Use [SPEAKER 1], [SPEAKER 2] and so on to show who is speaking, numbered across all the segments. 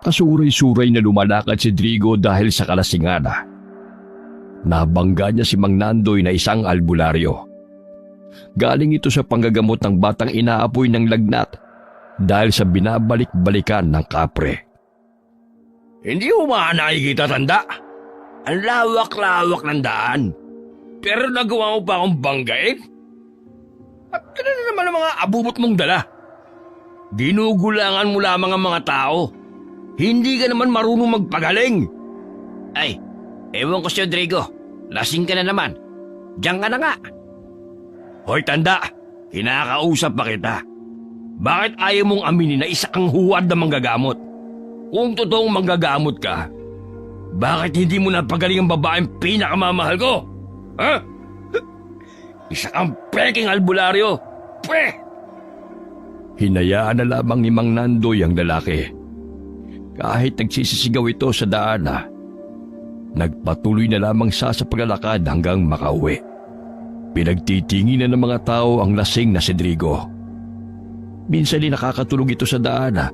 [SPEAKER 1] Kasuray-suray na lumalakad si Drigo dahil sa kalasingan. Nabangga niya si Mang Nandoy na isang albularyo. Galing ito sa panggagamot ng batang inaapoy ng lagnat dahil sa binabalik-balikan ng kapre.
[SPEAKER 2] Hindi mo ba nakikita, tanda? Ang lawak-lawak ng daan. Pero nagawa mo pa akong banggain? At ano na naman ang mga abubot mong dala? Ginugulangan mo lamang ang mga tao. Hindi ka naman marunong magpagaling.
[SPEAKER 3] Ay, ewan ko sa'yo, Drigo. Lasing ka na naman. Diyan ka na nga.
[SPEAKER 2] Hoy, tanda, kinakausap pa kita. Bakit ayaw mong aminin na isa kang huwad na manggagamot? Kung totoong manggagamot ka, bakit hindi mo napagaling ang babaeng pinakamamahal ko? Ha? Isa kang peking albularyo. Pre!
[SPEAKER 1] Hinayaan na lamang ni Mang Nandoy ang lalaki. Kahit nagsisisigaw ito sa daan, nagpatuloy na lamang siya sa paglalakad hanggang makauwi. Pinagtitinginan ng mga tao ang lasing na si Drigo. Minsan din nakakatulog ito sa daan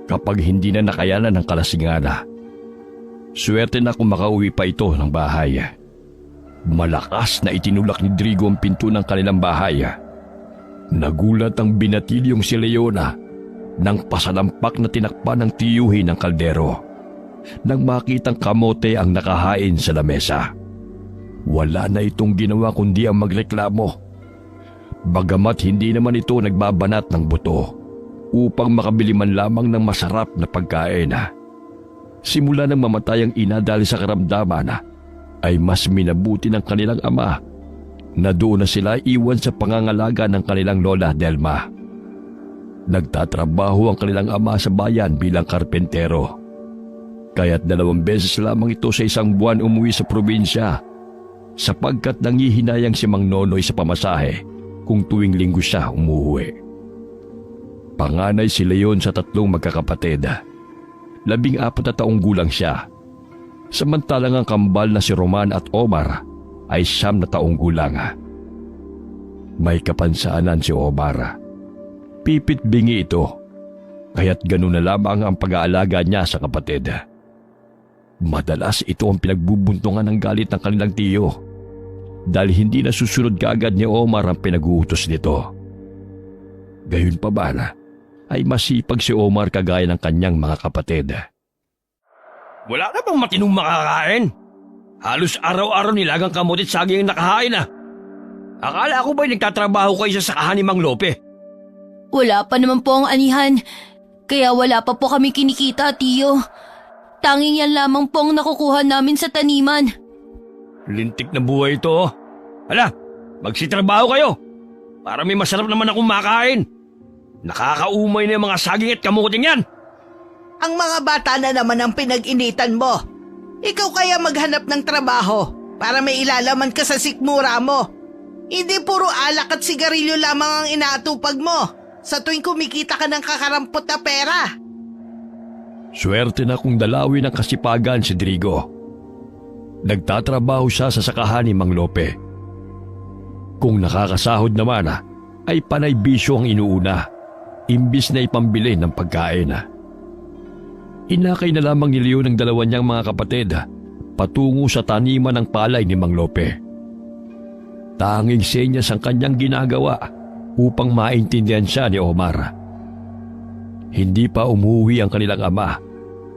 [SPEAKER 1] kapag hindi na nakayanan ng kalasingan. Swerte na kung makauwi pa ito ng bahay. Malakas na itinulak ni Drigo ang pinto ng kanilang bahay. Nagulat ang binatilyong si Leona nang pasalampak na tinakpan ng tiyuhin ng kaldero nang makitang kamote ang nakahain sa lamesa. Wala na itong ginawa kundi ang magreklamo. Bagamat hindi naman ito nagbabanat ng buto upang makabili man lamang ng masarap na pagkain. Simula nang mamatay ang ina dahil sa karamdaman, ay mas minabuti ng kanilang ama na doon na sila iwan sa pangangalaga ng kanilang lola Delma. Nagtatrabaho ang kanilang ama sa bayan bilang karpentero. Kaya't 2 beses lamang ito sa isang buwan umuwi sa probinsya sapagkat nangihinayang si Mang Nonoy sa pamasahe kung tuwing linggo siya umuwi. Panganay si Leon sa 3 magkakapatid. 14 na taong gulang siya. Samantalang ang kambal na si Roman at Omar ay 9 na taong gulang. May kapansaanan si Omar. Pipit bingi ito, kaya't ganun na lamang ang pag-aalaga niya sa kapatid. Madalas ito ang pinagbubuntungan ng galit ng kanilang tiyo dahil hindi na susunod kaagad ni Omar ang pinag-uutos nito. Gayon pa ba ay masipag si Omar kagaya ng kanyang mga kapatid.
[SPEAKER 2] Wala ka bang matinong makakain? Halos araw-araw nilagang kamote at saging ang nakahain . Akala ko ba'y nagtatrabaho kayo sa sakahan ni Mang Lope?
[SPEAKER 4] Wala pa naman po ang anihan, kaya wala pa po kami kinikita, tiyo. Tanging yan lamang po ang nakukuha namin sa taniman.
[SPEAKER 2] Lintik na buhay ito. Hala, magsitrabaho kayo para may masarap naman akong makain. Nakakaumay na yung mga saging at kamuting yan.
[SPEAKER 5] Ang mga bata na naman ang pinag-initan mo. Ikaw kaya maghanap ng trabaho para may ilalaman ka sa sikmura mo. Hindi puro alak at sigarilyo lamang ang inaatupag mo sa tuwing kumikita ka ng kakarampot na pera.
[SPEAKER 1] Swerte na kung dalawin ng kasipagan si Drigo. Nagtatrabaho siya sa sakahan ni Mang Lope. Kung nakakasahod naman ay panay bisyo ang inuuna, imbis na ipambili ng pagkain. Inakay na lamang ni Leon ng 2 niyang mga kapatid patungo sa taniman ng palay ni Mang Lope. Tanging senyas ang kanyang ginagawa upang maintindihan siya ni Omar. Hindi pa umuwi ang kanilang ama,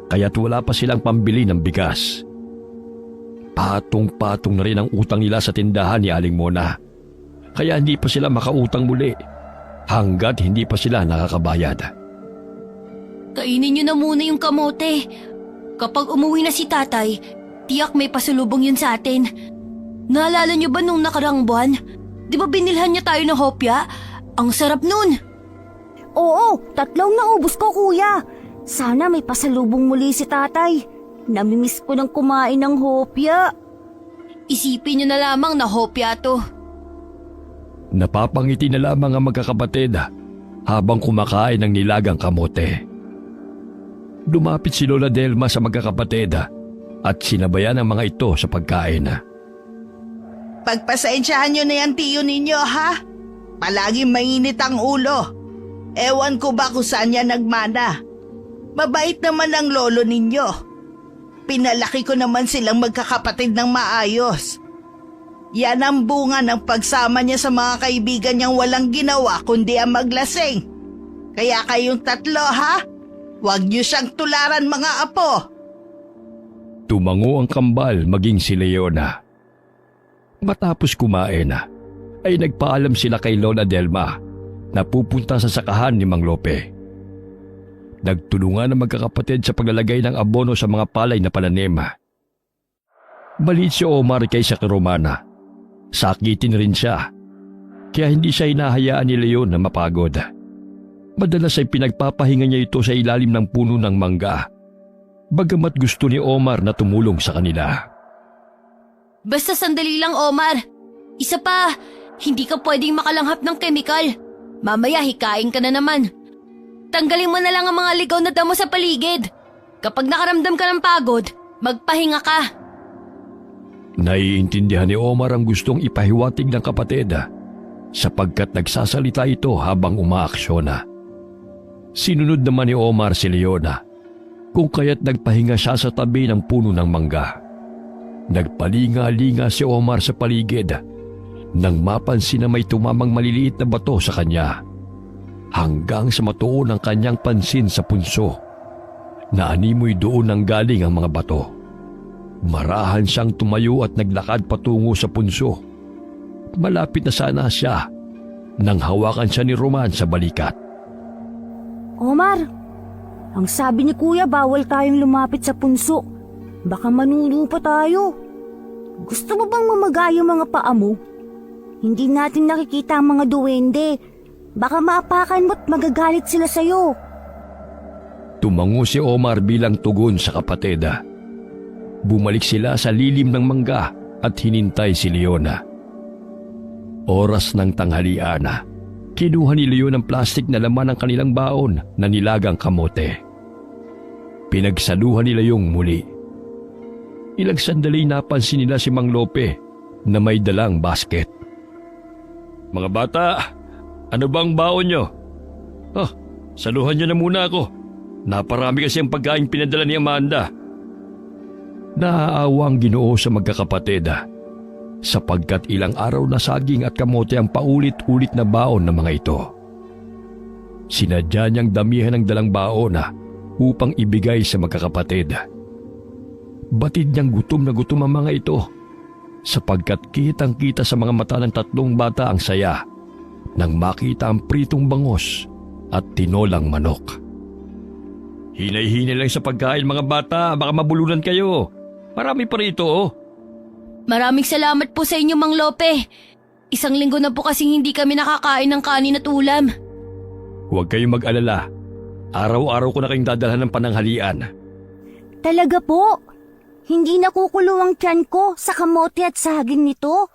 [SPEAKER 1] kaya't wala pa silang pambili ng bigas. Patong-patong na rin ang utang nila sa tindahan ni Aling Mona, kaya hindi pa sila makautang muli hanggat hindi pa sila nakakabayad.
[SPEAKER 4] Kainin niyo na muna yung kamote. Kapag umuwi na si tatay, tiyak may pasalubong yun sa atin. Naalala niyo ba nung nakarang buwan? Di ba binilhan niya tayo ng hopya? Ang sarap nun!
[SPEAKER 6] Oo, 3 naubos ko, kuya. Sana may pasalubong muli si tatay. Namimiss ko ng kumain ng hopya.
[SPEAKER 4] Isipin niyo na lamang na hopya to.
[SPEAKER 1] Napapangiti na lamang ang magkakapatid habang kumakain ng nilagang kamote. Lumapit si Lola Delma sa magkakapatid at sinabayan ang mga ito sa pagkain.
[SPEAKER 5] Pagpasensyahan nyo na yan, tiyo ninyo, ha? Palaging mainit ang ulo. Ewan ko ba kung saan yan nagmana. Mabait naman ang lolo ninyo. Pinalaki ko naman silang magkakapatid ng maayos. Yan ang bunga ng pagsama niya sa mga kaibigan niyang walang ginawa kundi ang maglasing. Kaya kayong tatlo ha, huwag niyo siyang tularan mga apo.
[SPEAKER 1] Tumango ang kambal maging si Leona. Matapos kumain ay nagpaalam sila kay Lola Delma na pupunta sa sakahan ni Mang Lope. Nagtulungan ang magkakapatid sa paglalagay ng abono sa mga palay na pananim. Maliit si Omar kaysa kay Romana. Sakitin rin siya, kaya hindi siya hinahayaan ni Leon na mapagod. Madalas ay pinagpapahinga niya ito sa ilalim ng puno ng mangga, bagamat gusto ni Omar na tumulong sa kanila.
[SPEAKER 4] Basta sandali lang, Omar. Isa pa, hindi ka pwedeng makalanghap ng kemikal. Mamaya hikain ka na naman. Tanggalin mo na lang ang mga ligaw na damo sa paligid. Kapag nakaramdam ka ng pagod, magpahinga ka.
[SPEAKER 1] Naiintindihan ni Omar ang gustong ipahiwatig ng kapatid sapagkat nagsasalita ito habang umaaksyon. Sinunod naman ni Omar si Leona kung kaya't nagpahinga siya sa tabi ng puno ng mangga. Nagpalinga-linga si Omar sa paligid nang mapansin na may tumamang maliliit na bato sa kanya. Hanggang sa matuon ang kanyang pansin sa punso. Naanimoy doon nang galing ang mga bato. Marahan siyang tumayo at naglakad patungo sa punso. Malapit na sana siya nang hawakan siya ni Roman sa balikat.
[SPEAKER 6] Omar, ang sabi ni Kuya bawal tayong lumapit sa punso. Baka manuno pa tayo. Gusto mo bang mamaga yung mga paa mo? Hindi natin nakikita ang mga duwende. Baka maapakan mo't magagalit sila sa'yo.
[SPEAKER 1] Tumango si Omar bilang tugon sa kapatid. Bumalik sila sa lilim ng mangga at hinintay si Leona. Oras ng tanghalian, kinuha ni Leon ang plastik na laman ng kanilang baon na nilagang kamote. Pinagsaluhan nila yung muli. Ilang sandali napansin nila si Mang Lope na may dalang basket.
[SPEAKER 2] Mga bata, ano bang baon nyo? Saluhan nyo na muna ako. Naparami kasi ang pagkain pinadala ni Amanda.
[SPEAKER 1] Naaawa ang Ginoo sa magkakapatid sapagkat ilang araw na saging at kamote ang paulit-ulit na baon ng mga ito. Sinadya niyang damihan ng dalang baon upang ibigay sa magkakapatid. Batid niyang gutom na gutom ang mga ito sapagkat kitang-kita sa mga mata ng tatlong bata ang saya nang makita ang pritong bangos at tinolang manok.
[SPEAKER 2] Hinay-hinay lang sa pagkain mga bata, baka mabulunan kayo. Marami pa rito
[SPEAKER 4] Maraming salamat po sa inyo, Mang Lope. Isang linggo na po kasing hindi kami nakakain ng kanin at ulam.
[SPEAKER 1] Huwag kayong mag-alala. Araw-araw ko na kayong dadalhan ng pananghalian.
[SPEAKER 6] Talaga po? Hindi nakukulo ang tiyan ko sa kamote at saging nito?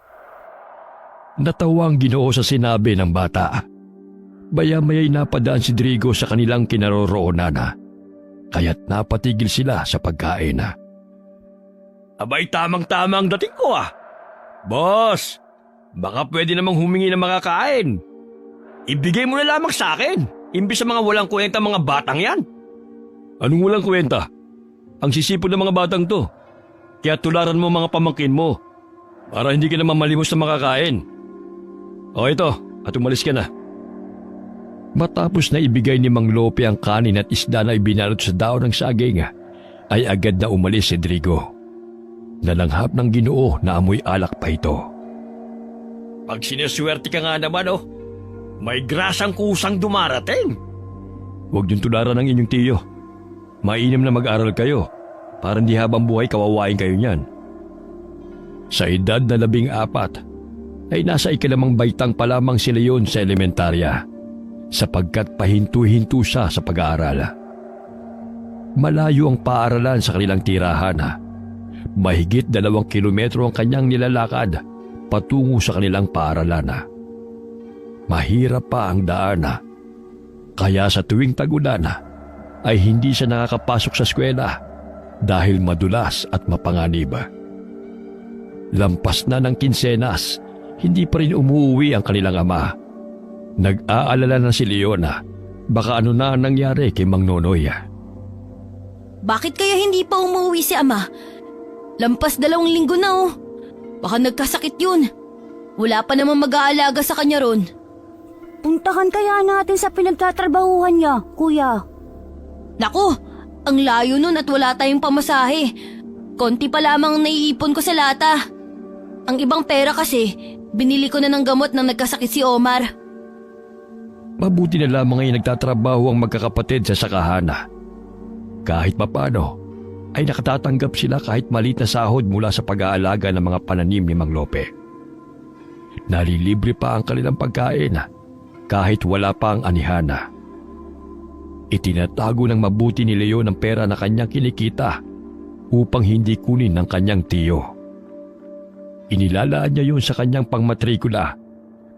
[SPEAKER 1] Natawa ang Ginoo sa sinabi ng bata. Baya-maya'y napadaan si Drigo sa kanilang kinaroroonan, kaya't napatigil sila sa pagkain.
[SPEAKER 2] Abay, tamang-tamang dating ko Boss, baka pwede namang humingi ng makakain. Ibigay mo na lamang sa akin, imbis sa mga walang kwenta mga batang yan.
[SPEAKER 1] Anong walang kwenta? Ang sisipon ng mga batang to. Kaya tularan mo mga pamangkin mo para hindi ka naman malimos na makakain. O ito, at umalis ka na. Matapos na ibigay ni Mang Lope ang kanin at isda na ibinalot sa daon ng saging, ay agad na umalis si Drigo. Nalanghap ng Ginoo na amoy alak pa ito.
[SPEAKER 2] Pag sinaswerte ka nga naman may grasang kusang dumarating.
[SPEAKER 1] Huwag niyong tularan ng inyong tiyo. Mainam na mag-aral kayo para hindi habang buhay kawawain kayo niyan. Sa edad na 14, ay nasa ikalimang baitang pa lamang si Leon sa elementarya sapagkat pahinto-hinto siya sa pag-aaral. Malayo ang paaralan sa kanilang tirahan. Mahigit 2 kilometro ang kanyang nilalakad patungo sa kanilang paaralan. Mahirap pa ang daan, kaya sa tuwing tag-ulan ay hindi siya nakakapasok sa eskwela dahil madulas at mapanganib. Lampas na ng kinsenas, hindi pa rin umuwi ang kanilang ama. Nag-aalala na si Leona, baka ano na ang nangyari kay Mang Nonoy.
[SPEAKER 4] Bakit kaya hindi pa umuwi si ama? Lampas 2 linggo na oh. Baka nagkasakit yun. Wala pa namang mag-aalaga sa kanya ron.
[SPEAKER 6] Puntahan kaya natin sa pinagtatrabahuhan niya, kuya.
[SPEAKER 4] Naku, ang layo nun at wala tayong pamasahe. Konti pa lamang ang naiipon ko sa lata. Ang ibang pera kasi, binili ko na ng gamot nang nagkasakit si Omar.
[SPEAKER 1] Mabuti na lamang ay nagtatrabaho ang magkakapatid sa sakahana. Kahit papano, ay nakatatanggap sila kahit maliit na sahod mula sa pag-aalaga ng mga pananim ni Mang Lope. Nalilibre pa ang kanilang pagkain kahit wala pa ang anihana. Itinatago ng mabuti ni Leon ang pera na kanyang kinikita upang hindi kunin ng kanyang tiyo. Inilalaan niya yun sa kanyang pangmatrikula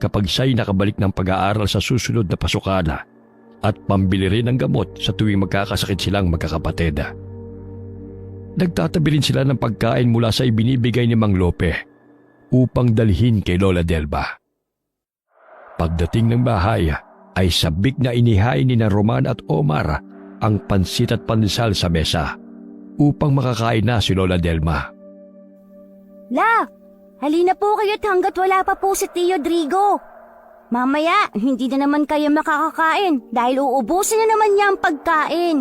[SPEAKER 1] kapag siya'y nakabalik ng pag-aaral sa susunod na pasukana at pambili rin ng gamot sa tuwing magkakasakit silang magkakapatid. Nagtatabi rin sila ng pagkain mula sa ibinibigay ni Mang Lope upang dalhin kay Lola Delma. Pagdating ng bahay ay sabik na inihain ni na Roman at Omar ang pansit at pandesal sa mesa upang makakain na si Lola Delma.
[SPEAKER 6] La, halina po kayo't hanggat wala pa po si Tio Drigo. Mamaya, hindi na naman kayo makakakain dahil uubusin na naman niya ang pagkain.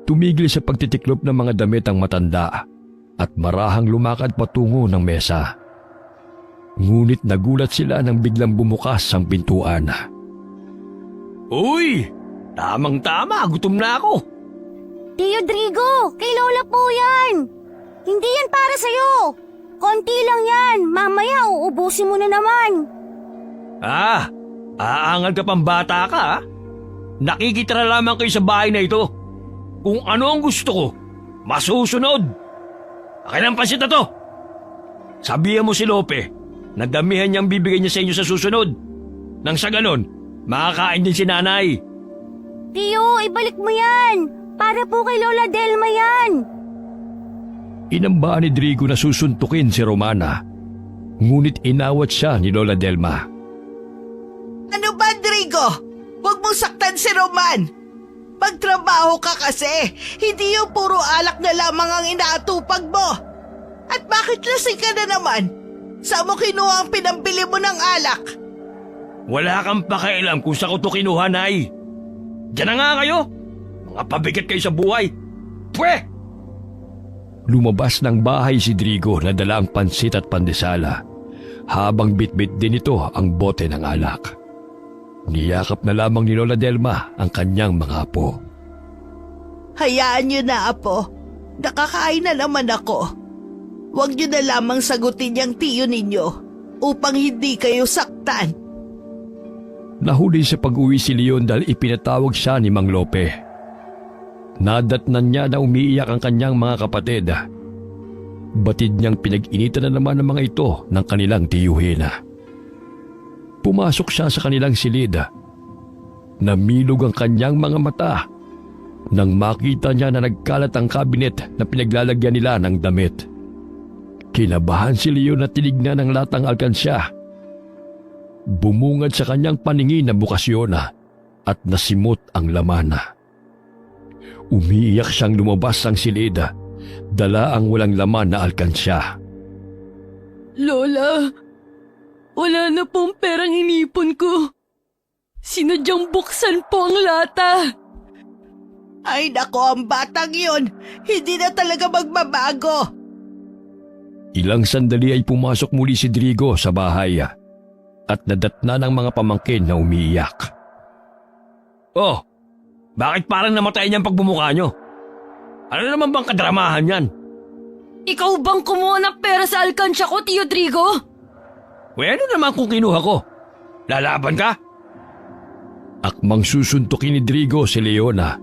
[SPEAKER 1] Tumigil sa pagtitiklop ng mga damit ang matanda at marahang lumakad patungo ng mesa. Ngunit nagulat sila nang biglang bumukas ang pintuan.
[SPEAKER 2] Uy! Tamang-tama, gutom na ako.
[SPEAKER 6] Tio Drigo, kay Lola po yan. Hindi yan para sa'yo. Konti lang yan, mamaya uubusin mo na naman.
[SPEAKER 2] Aangal ka pang bata ka ha? Nakikita na lamang kayo sa bahay na ito. Kung ano ang gusto ko, masusunod. Akin ang pansit na to. Sabihan mo si Lope na damihan niyang bibigay niya sa inyo sa susunod. Nang sa ganon, makakain din si nanay.
[SPEAKER 6] Tio, ibalik mo yan. Para po kay Lola Delma yan.
[SPEAKER 1] Inambaan ni Drigo na susuntukin si Romana. Ngunit inawat siya ni Lola Delma.
[SPEAKER 5] Ano ba, Drigo? Huwag mong saktan si Roman. Magtrabaho ka kasi. Hindi yung puro alak na lamang ang inaatupag mo. At bakit lasing ka na naman? Saan mo kinuha ang pinambili mo ng alak?
[SPEAKER 2] Wala kang pakialam kung sa ko to kinuha, Nay. Diyan na nga kayo. Mga pabigat kayo sa buhay. Pwe!
[SPEAKER 1] Lumabas ng bahay si Drigo na dala ang pansit at pandesala, habang bitbit din ito ang bote ng alak. Niyakap na lamang ni Lola Delma ang kanyang mga apo.
[SPEAKER 5] Hayaan niyo na, apo. Nakakain na naman ako. Huwag niyo na lamang sagutin yung tiyo ninyo upang hindi kayo saktan.
[SPEAKER 1] Nahuli sa pag-uwi si Leon dahil ipinatawag siya ni Mang Lope. Nadatnan niya na umiiyak ang kanyang mga kapatid. Batid niyang pinag-initan na naman ng mga ito ng kanilang tiyuhin. Pumasok siya sa kanilang silid. Namilog ang kanyang mga mata nang makita niya na nagkalat ang kabinet na pinaglalagyan nila ng damit. Kinabahan si Leon at tinignan ang latang alkansya. Bumungad sa kanyang paningin na bukasyon at nasimot ang laman. Umiiyak siyang lumabas ang silid. Dala ang walang laman na alkansya.
[SPEAKER 4] Lola, wala na pong perang inipon ko. Sinadyang buksan po ang lata.
[SPEAKER 5] Ay nako, ang batang yun. Hindi na talaga magbabago.
[SPEAKER 1] Ilang sandali ay pumasok muli si Drigo sa bahay at nadatna ng mga pamangkin na umiiyak.
[SPEAKER 2] Oh, bakit parang namatay niyang pagbumuka niyo? Ano naman bang kadramahan yan?
[SPEAKER 4] Ikaw bang kumuha ng pera sa alkansya ko, Tio Drigo?
[SPEAKER 2] Ano naman kung kinuha ko? Lalaban ka?
[SPEAKER 1] Akmang susuntukin ni Drigo si Leona,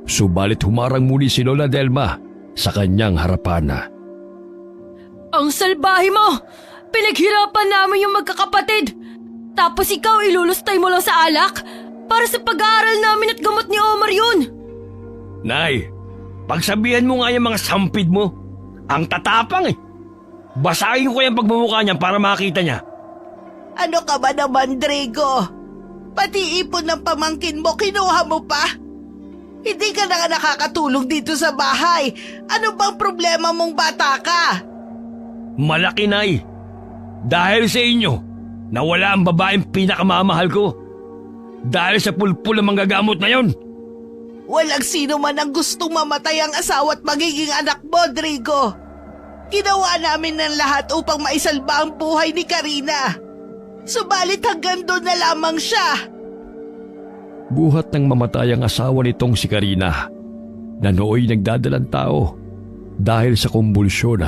[SPEAKER 1] subalit humarang muli si Lola Delma sa kanyang harapan.
[SPEAKER 4] Ang salbahe mo! Pinaghirapan namin yung magkakapatid! Tapos ikaw ilulustay mo lang sa alak? Para sa pag-aaral namin at gamot ni Omar yun!
[SPEAKER 2] Nay, pagsabihan mo nga yung mga sampid mo. Ang tatapang eh. Basahin ko yung pagmumukha niya para makita niya.
[SPEAKER 5] Ano ka ba naman, Drigo? Pati ipon ng pamangkin mo, kinuha mo pa? Hindi ka na nga nakakatulong dito sa bahay. Ano bang problema mong bata ka?
[SPEAKER 2] Malaki, Nay. Dahil sa inyo, nawala ang babaeng pinakamamahal ko. Dahil sa pulpul ang manggagamot na yon.
[SPEAKER 5] Walang sino man ang gustong mamatay ang asawa at magiging anak mo, Drigo. Ginawa namin ng lahat upang maisalba ang buhay ni Karina. Subalit hanggang doon na lamang siya.
[SPEAKER 1] Buhat ng mamatay ang asawa nitong si Karina na nooy nagdadalang tao dahil sa kumbulsyon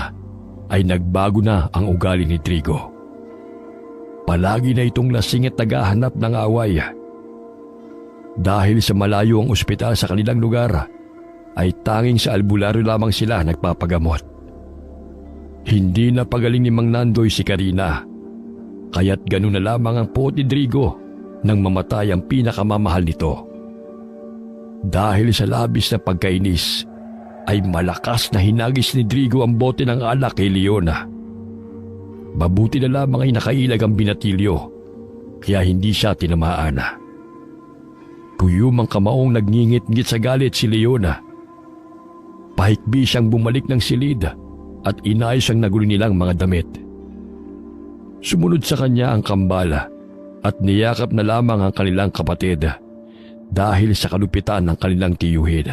[SPEAKER 1] ay nagbago na ang ugali ni Drigo. Palagi na itong lasing at naghahanap ng away. Dahil sa malayo ang ospital sa kanilang lugar, ay tanging sa albularyo lamang sila nagpapagamot. Hindi na pagaling ni Mang Nandoy si Karina, kaya't ganun na lamang ang puot ni Drigo nang mamatay ang pinakamamahal nito. Dahil sa labis na pagkainis, ay malakas na hinagis ni Drigo ang bote ng alak kay Leona. Mabuti na lamang ay nakailag ang binatilyo, kaya hindi siya tinamaan. Tuyumang kamaong nagngingit-ngit sa galit si Leona. Pahikbi siyang bumalik ng silid at inayos ang nagulo nilang mga damit. Sumunod sa kanya ang kambala at niyakap na lamang ang kanilang kapatid dahil sa kalupitan ng kanilang tiyuhin.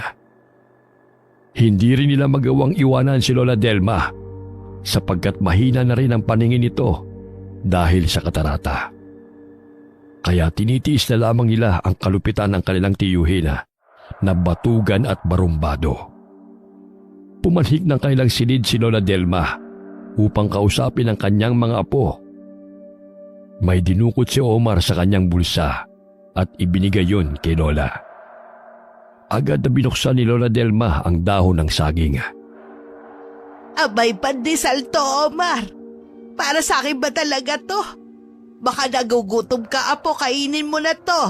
[SPEAKER 1] Hindi rin nila magawang iwanan si Lola Delma sapagkat mahina na rin ang paningin nito dahil sa katarata. Kaya tinitiis na lamang nila ang kalupitan ng kanilang tiyuhin na batugan at barumbado. Pumanhik ng kanilang silid si Lola Delma upang kausapin ang kanyang mga apo. May dinukot si Omar sa kanyang bulsa at ibinigay yon kay Lola. Agad na binuksan ni Lola Delma ang dahon ng saging.
[SPEAKER 5] Abay, pandesal to, Omar. Para sa akin ba talaga to? Baka nagugutom ka, apo, kainin mo na to.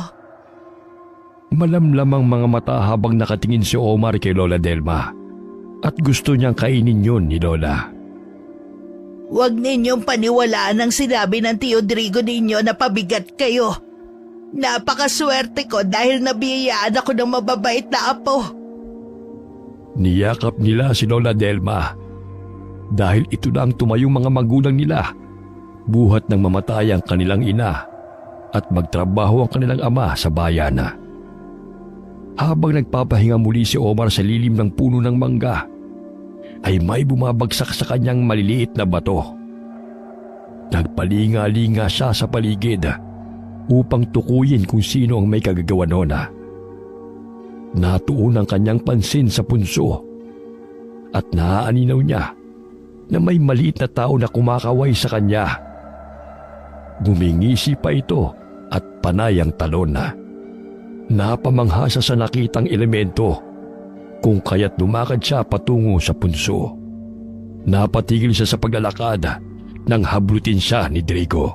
[SPEAKER 1] Malamlamang mga mata habang nakatingin si Omar kay Lola Delma at gusto niyang kainin yun ni Lola.
[SPEAKER 5] Huwag ninyong paniwalaan ang sinabi ng Tio Drigo ninyo na pabigat kayo. Napakaswerte ko dahil nabiyayaan ako ng mababait na apo.
[SPEAKER 1] Niyakap nila si Lola Delma dahil ito na ang tumayong mga magulang nila. Buhat ng mamatay ang kanilang ina at magtrabaho ang kanilang ama sa bayan. Habang nagpapahinga muli si Omar sa lilim ng puno ng mangga, ay may bumabagsak sa kanyang maliliit na bato. Nagpalinga-linga siya sa paligid upang tukuyin kung sino ang may kagagawa noon. Natuon ang kanyang pansin sa punso at naaaninaw niya na may maliit na tao na kumakaway sa kanya. Gumingisi pa ito at panay ang talon. Napamangha siya sa nakitang elemento kung kaya't lumakad siya patungo sa punso. Napatigil siya sa paglalakad nang hablutin siya ni Drigo.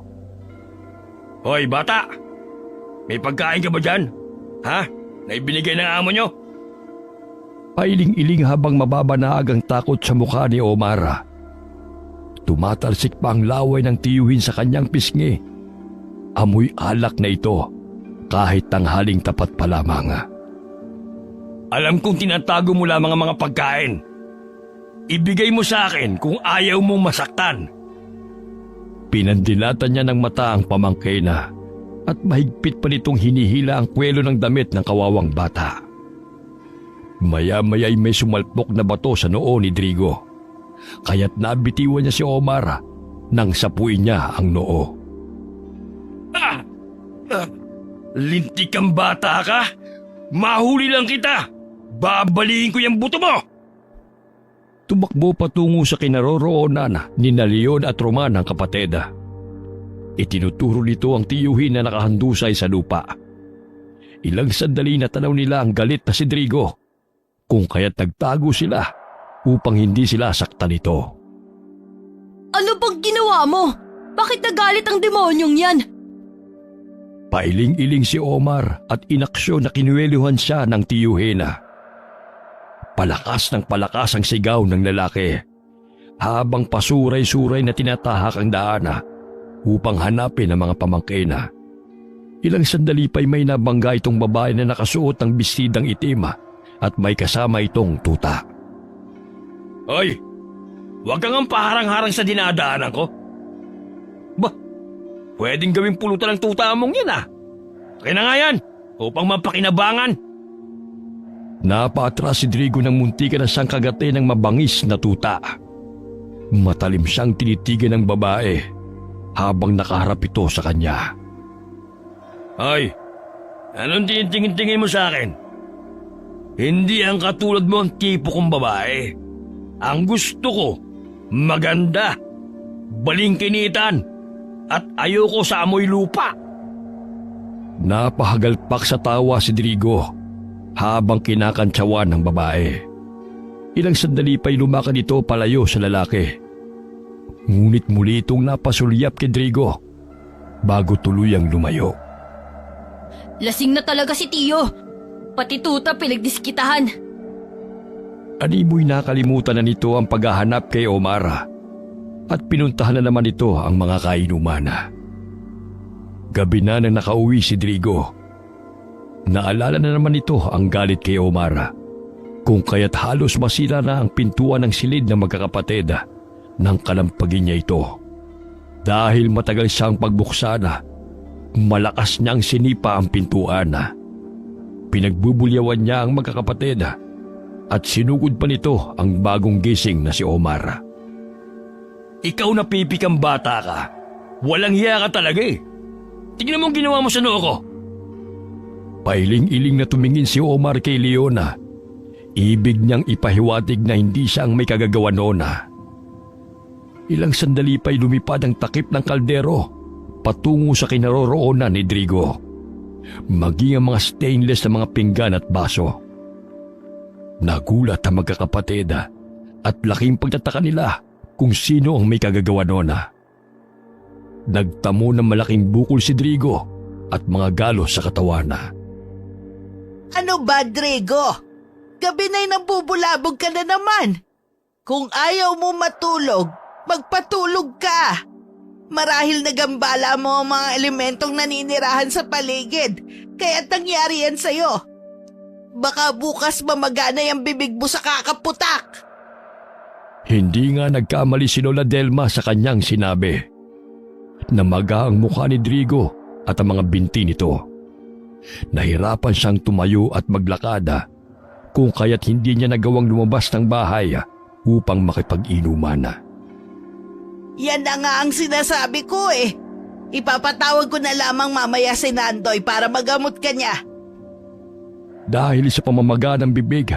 [SPEAKER 2] Hoy, bata! May pagkain ka ba dyan? Ha? Na ibinigay ng amo nyo?
[SPEAKER 1] Pailing-iling habang mababanaag ang takot sa mukha ni Omar. Tumatalsik pa ang laway ng tiyuhin sa kanyang pisngi. Amoy alak na ito kahit tanghaling tapat pa lamang.
[SPEAKER 2] Alam kong tinatago mo lamang ang mga pagkain. Ibigay mo sa akin kung ayaw mong masaktan.
[SPEAKER 1] Pinandilatan niya ng mata ang pamangkin at mahigpit pa nitong hinihila ang kwelo ng damit ng kawawang bata. Maya-maya'y may sumalpok na bato sa noo ni Drigo, kaya't nabitiwan niya si Omar nang sapuin niya ang noo.
[SPEAKER 2] Lintik kang bata ka? Mahuli lang kita! Babalihin ko yung buto mo!
[SPEAKER 1] Tumakbo patungo sa kinaroroonan ni Leon at Roman ang kapatid. Itinuturo nito ang tiyuhin na nakahandusay sa lupa. Ilang sandali na tanaw nila ang galit na si Drigo, kung kaya't nagtago sila upang hindi sila saktan nito.
[SPEAKER 4] Ano bang ginawa mo? Bakit nagalit ang demonyong yan?
[SPEAKER 1] Pailing-iling si Omar at inaksyon na kinuwelihan siya ng tiyuhin. Palakas ng palakas ang sigaw ng lalaki habang pasuray-suray na tinatahak ang daan upang hanapin ang mga pamangkin. Ilang sandali pa'y may nabangga itong babae na nakasuot ng bestidang itim at may kasama itong tuta.
[SPEAKER 2] Hoy! Huwag kang ang paharang-harang sa dinadaanan ko. Bah, pwedeng gawing pulutan ng tuta mong yan ah. Kaya na nga yan, upang mapakinabangan.
[SPEAKER 1] Napaatras si Drigo ng muntikan na siyang kagate ng mabangis na tuta. Matalim siyang tinitigan ng babae habang nakaharap ito sa kanya.
[SPEAKER 2] Hoy, anong tinitingin-tingin mo sa akin? Hindi ang katulad mo ang tipo kong babae. Ang gusto ko, maganda, balingkinitan, at ayoko sa amoy lupa.
[SPEAKER 1] Napahagalpak sa tawa si Drigo habang kinakantsawan ng babae. Ilang sandali pa'y lumakad ito palayo sa lalaki. Ngunit muli itong napasulyap kay Drigo bago tuluyang lumayo.
[SPEAKER 4] Lasing na talaga si Tiyo. Pati tuta pinagdiskitahan.
[SPEAKER 1] Animoy nakalimutan na nito ang paghahanap kay Omar at pinuntahan na naman ito ang mga kainuman. Gabi na nang nakauwi si Drigo. Naalala na naman ito ang galit kay Omar, kung kaya't halos masira na ang pintuan ng silid ng magkakapatid nang kalampagin niya ito. Dahil matagal siyang pagbuksan, malakas niyang sinipa ang pintuan. Pinagbubulyawan niya ang magkakapatid at sinugod pa nito ang bagong gising na si Omar.
[SPEAKER 2] Ikaw na pipikang bata ka. Walang hiya ka talaga eh. Tignan mo ang ginawa mo sa noo ko.
[SPEAKER 1] Pailing-iling na tumingin si Omar kay Leona. Ibig niyang ipahiwatig na hindi siya ang may kagagawa noon. Ilang sandali pa'y lumipad ang takip ng kaldero patungo sa kinaroroonan ni Drigo, maging ang mga stainless na mga pinggan at baso. Nagulat ang magkakapatid at laking pagtataka nila kung sino ang may kagagawa noon. Nagtamo ng malaking bukol si Drigo at mga galos sa katawan.
[SPEAKER 5] Ano ba, Drigo? Gabi na'y nabubulabog ka na naman. Kung ayaw mo matulog, magpatulog ka. Marahil nagambala mo ang mga elementong naninirahan sa paligid, kaya nangyari yan sa'yo. Baka bukas mamagana yung bibig mo sa kakaputak.
[SPEAKER 1] Hindi nga nagkamali si Lola Delma sa kanyang sinabi. Namaga ang mukha ni Drigo at ang mga binti nito. Nahirapan siyang tumayo at maglakad, kung kaya't hindi niya nagawang lumabas ng bahay upang makipag-inuman.
[SPEAKER 5] Yan na nga ang sinasabi ko eh. Ipapatawag ko na lamang mamaya si Nandoy para magamot ka niya.
[SPEAKER 1] Dahil sa pamamaga ng bibig,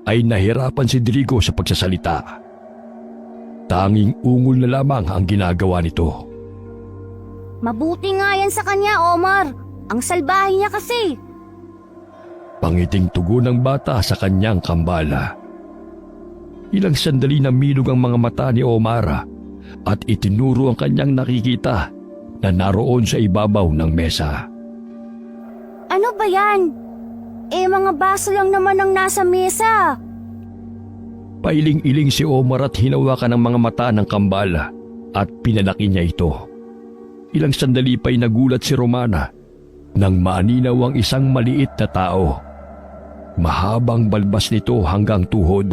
[SPEAKER 1] ay nahirapan si Drigo sa pagsasalita. Tanging ungol na lamang ang ginagawa nito.
[SPEAKER 6] Mabuti nga yan sa kanya, Omar. Ang salbahe niya kasi.
[SPEAKER 1] Pangiting tugon ng bata sa kanyang kambala. Ilang sandali na milog ang mga mata ni Omar at itinuro ang kanyang nakikita na naroon sa ibabaw ng mesa.
[SPEAKER 6] Ano ba yan? Mga baso lang naman ang nasa mesa.
[SPEAKER 1] Pailing-iling si Omar at hinawakan ang mga mata ng kambala at pinalaki niya ito. Ilang sandali pa'y nagulat si Romana nang maaninaw ang isang maliit na tao. Mahabang balbas nito hanggang tuhod.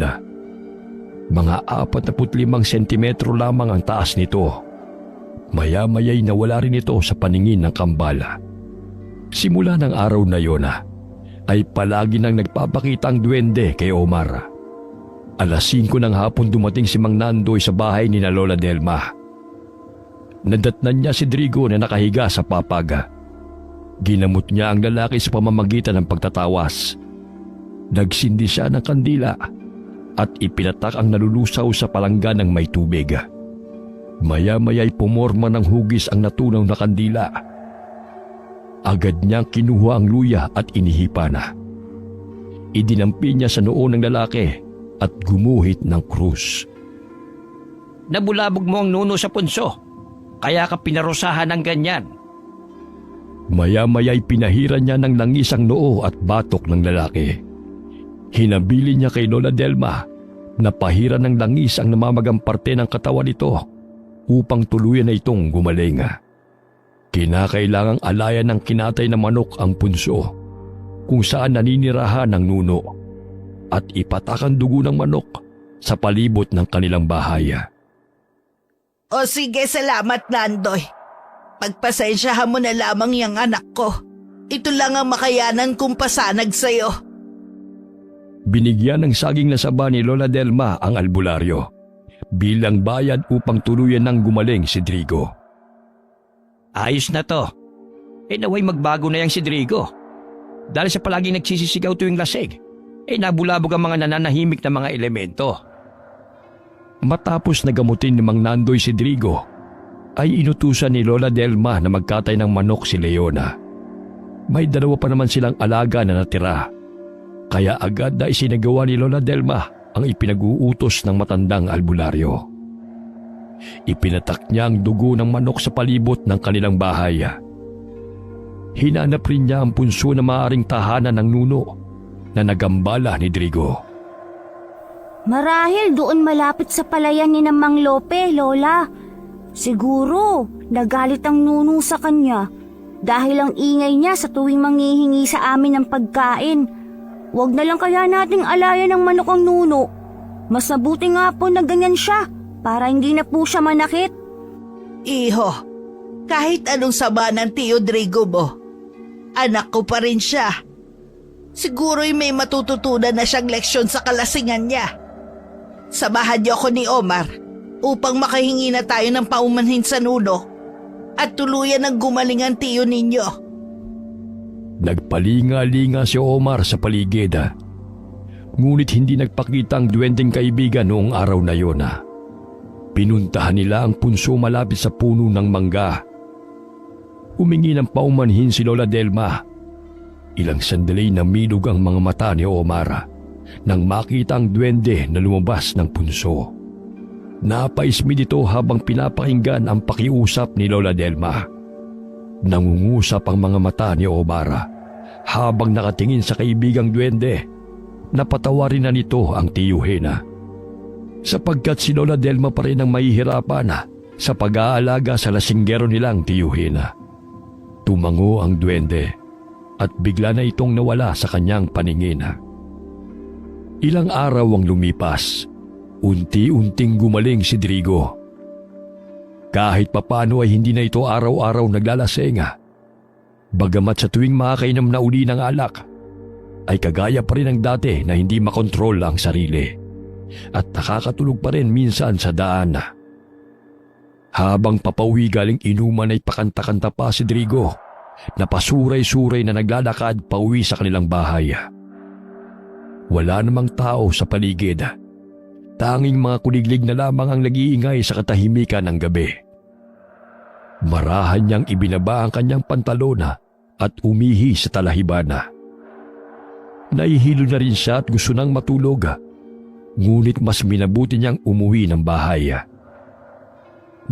[SPEAKER 1] Mga 45 sentimetro lamang ang taas nito. Maya-maya'y nawala rin ito sa paningin ng kambala. Simula ng araw na yon ay palagi nang nagpapakita ang duwende kay Omar. Alas 5 ng hapon dumating si Mang Nandoy sa bahay ni na Lola Delma. Nadatnan niya si Drigo na nakahiga sa papag. Ginamot niya ang lalaki sa pamamagitan ng pagtatawas. Nagsindi siya ng kandila at ipinatak ang nalulusaw sa palangga ng may tubig. Maya-maya'y pumorma ng hugis ang natunaw na kandila. Agad niyang kinuha ang luya at inihipa na. Idinampi niya sa noo ng lalaki at gumuhit ng krus.
[SPEAKER 3] Nabulabog mo ang nuno sa punso, kaya ka pinarusahan ng ganyan.
[SPEAKER 1] Maya-maya'y pinahiran niya ng langis ang noo at batok ng lalaki. Hinabili niya kay Lola Delma na pahiran ng langis ang namamagang parte ng katawan nito upang tuluyan na itong gumaling. Kinakailangang alayan ng kinatay na manok ang punso kung saan naninirahan ng nuno. at ipatak ang dugo ng manok sa palibot ng kanilang bahay.
[SPEAKER 5] O sige, salamat Nandoy. Pagpasensyahan mo na lamang yung anak ko. Ito lang ang makayanan kong pasanag sa'yo.
[SPEAKER 1] Binigyan ng saging na saba ni Lola Delma ang albularyo bilang bayad upang tuluyan ng gumaling si Drigo.
[SPEAKER 3] Ayos na to. Naway magbago na yang si Drigo. Dahil sa palaging nagsisisigaw tuwing lasing, nabulabog ang mga nananahimik na mga elemento.
[SPEAKER 1] Matapos na gamutin ni Mang Nandoy si Drigo, ay inutusan ni Lola Delma na magkatay ng manok si Leona. May 2 pa naman silang alaga na natira, kaya agad na isinagawa ni Lola Delma ang ipinag-uutos ng matandang albularyo. Ipinatak niya ang dugo ng manok sa palibot ng kanilang bahay. Hinanap rin niya ang punso na maaaring tahanan ng nuno na nagambala ni Drigo.
[SPEAKER 6] Marahil doon malapit sa palayan ni Mang Lope, Lola. Siguro, nagalit ang nuno sa kanya dahil ang ingay niya sa tuwing manghihingi sa amin ng pagkain. Huwag na lang kaya nating alayan ng manok ang nuno. Mas mabuti nga po na ganyan siya para hindi na po siya manakit.
[SPEAKER 5] Iho, kahit anong sama ng Tio Drigo mo, anak ko pa rin siya. Siguro'y may matututunan na siyang leksyon sa kalasingan niya. Samahan niyo ako ni Omar upang makahingi na tayo ng paumanhin sa nuno at tuluyan ng gumaling ang tiyo ninyo.
[SPEAKER 1] Nagpalinga-linga si Omar sa paligid. Ngunit hindi nagpakita ang duwendeng kaibigan noong araw na yon. Pinuntahan nila ang punso malapit sa puno ng mangga. Humingi ng paumanhin si Lola Delma. Ilang sandali namilog ang mga mata ni Omar nang makita ang duwende na lumabas ng punso. Napaismi dito habang pinapakinggan ang pakiusap ni Lola Delma. Nangungusap ang mga mata ni Omar habang nakatingin sa kaibigang duwende. Napatawarin na nito ang tiyuhin sapagkat si Lola Delma pa rin ang mahihirapan sa pag-aalaga sa lasinggero nilang tiyuhin. Tumango ang duwende at bigla na itong nawala sa kanyang paningin. Ilang araw ang lumipas, unti-unting gumaling si Drigo. Kahit papano ay hindi na ito araw-araw naglalasing. Bagamat sa tuwing makakainom na uli ng alak, ay kagaya pa rin ng dati na hindi makontrol ang sarili at nakakatulog pa rin minsan sa daan. Habang papauwi galing inuman ay pakanta-kanta pa si Drigo na pasuray-suray na naglalakad pauwi sa kanilang bahay. Wala namang tao sa paligid. Tanging mga kuliglig na lamang ang nag-iingay sa katahimikan ng gabi. Marahan niyang ibinaba ang kanyang pantalona at umihi sa talahibana. Nahihilo na rin siya at gusto nang matulog. Ngunit mas minabuti niyang umuwi ng bahay.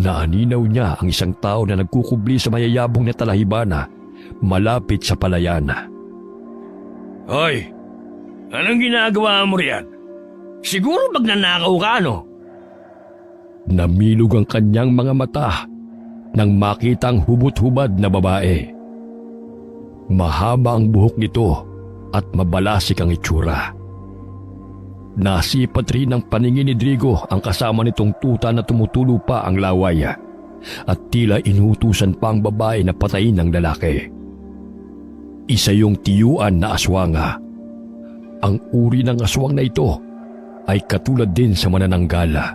[SPEAKER 1] Naaninaw niya ang isang tao na nagkukubli sa mayayabong na talahibana malapit sa palayan.
[SPEAKER 2] Hoy! Anong ginagawa mo riyan? Siguro magnanakaw ka, no?
[SPEAKER 1] Namilog ang kanyang mga mata nang makita ang hubot-hubad na babae. Mahaba ang buhok nito at mabalasik ang itsura. Nasipat rin ng paningin ni Drigo ang kasama nitong tuta na tumutulo pa ang laway at tila inutusan pa ang babae na patayin ng lalaki. Isa yung tiyuan na aswanga. Ang uri ng aswang na ito ay katulad din sa manananggala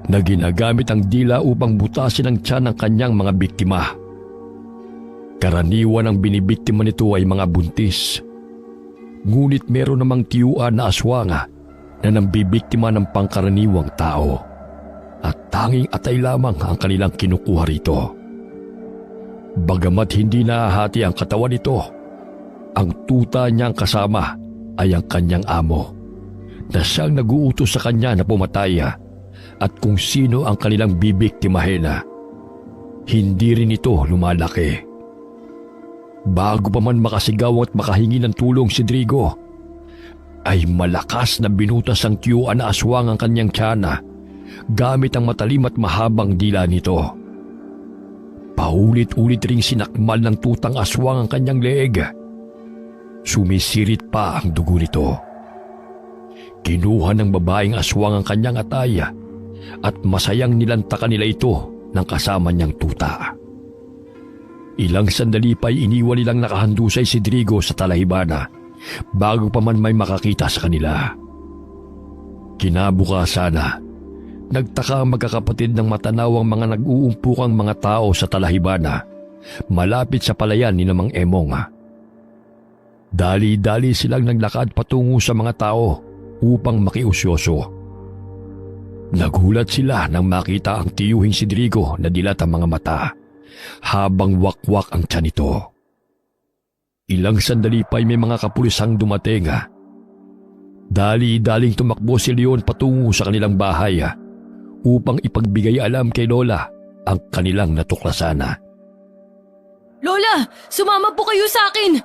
[SPEAKER 1] na ginagamit ang dila upang butasin ang tiyan ng kanyang mga biktima. Karaniwan ang binibiktima nito ay mga buntis. Ngunit meron namang tiyuan na aswanga na nambibiktima ng pangkaraniwang tao at tanging atay lamang ang kanilang kinukuha rito. Bagamat hindi nahahati ang katawan nito, ang tuta niyang kasama ay ang kanyang amo na siyang naguutos sa kanya na pumatay at kung sino ang kanilang bibiktimahin. Hindi rin ito lumalaki. Bago pa man makasigaw at makahingi ng tulong si Drigo, ay malakas na binutas ang tiyuan na aswang ang kanyang tiyana gamit ang matalim at mahabang dila nito. Paulit-ulit ring sinakmal ng tutang aswang ang kanyang leeg. Sumisirit pa ang dugo nito. Kinuha ng babaeng aswang ang kanyang ataya at masayang nilantakan nila ito ng kasama niyang tuta. Ilang sandali pa'y iniwan nilang nakahandusay si Drigo sa talahibana bago pa man may makakita sa kanila. Kinabukasan, nagtaka ang magkakapatid ng matanaw ang mga nag-uumpukang mga tao sa talahibana malapit sa palayan ni Mang Emong. Dali-dali silang naglakad patungo sa mga tao upang makiusyoso. Nagulat sila nang makita ang tiyuhing si Drigo na dilat ang mga mata habang wakwak ang tiyan nito. Ilang sandali pa'y may mga kapulisang dumating. Dali-daling tumakbo si Leon patungo sa kanilang bahay upang ipagbigay alam kay Lola ang kanilang natuklasan.
[SPEAKER 4] Lola, sumama po kayo sa akin!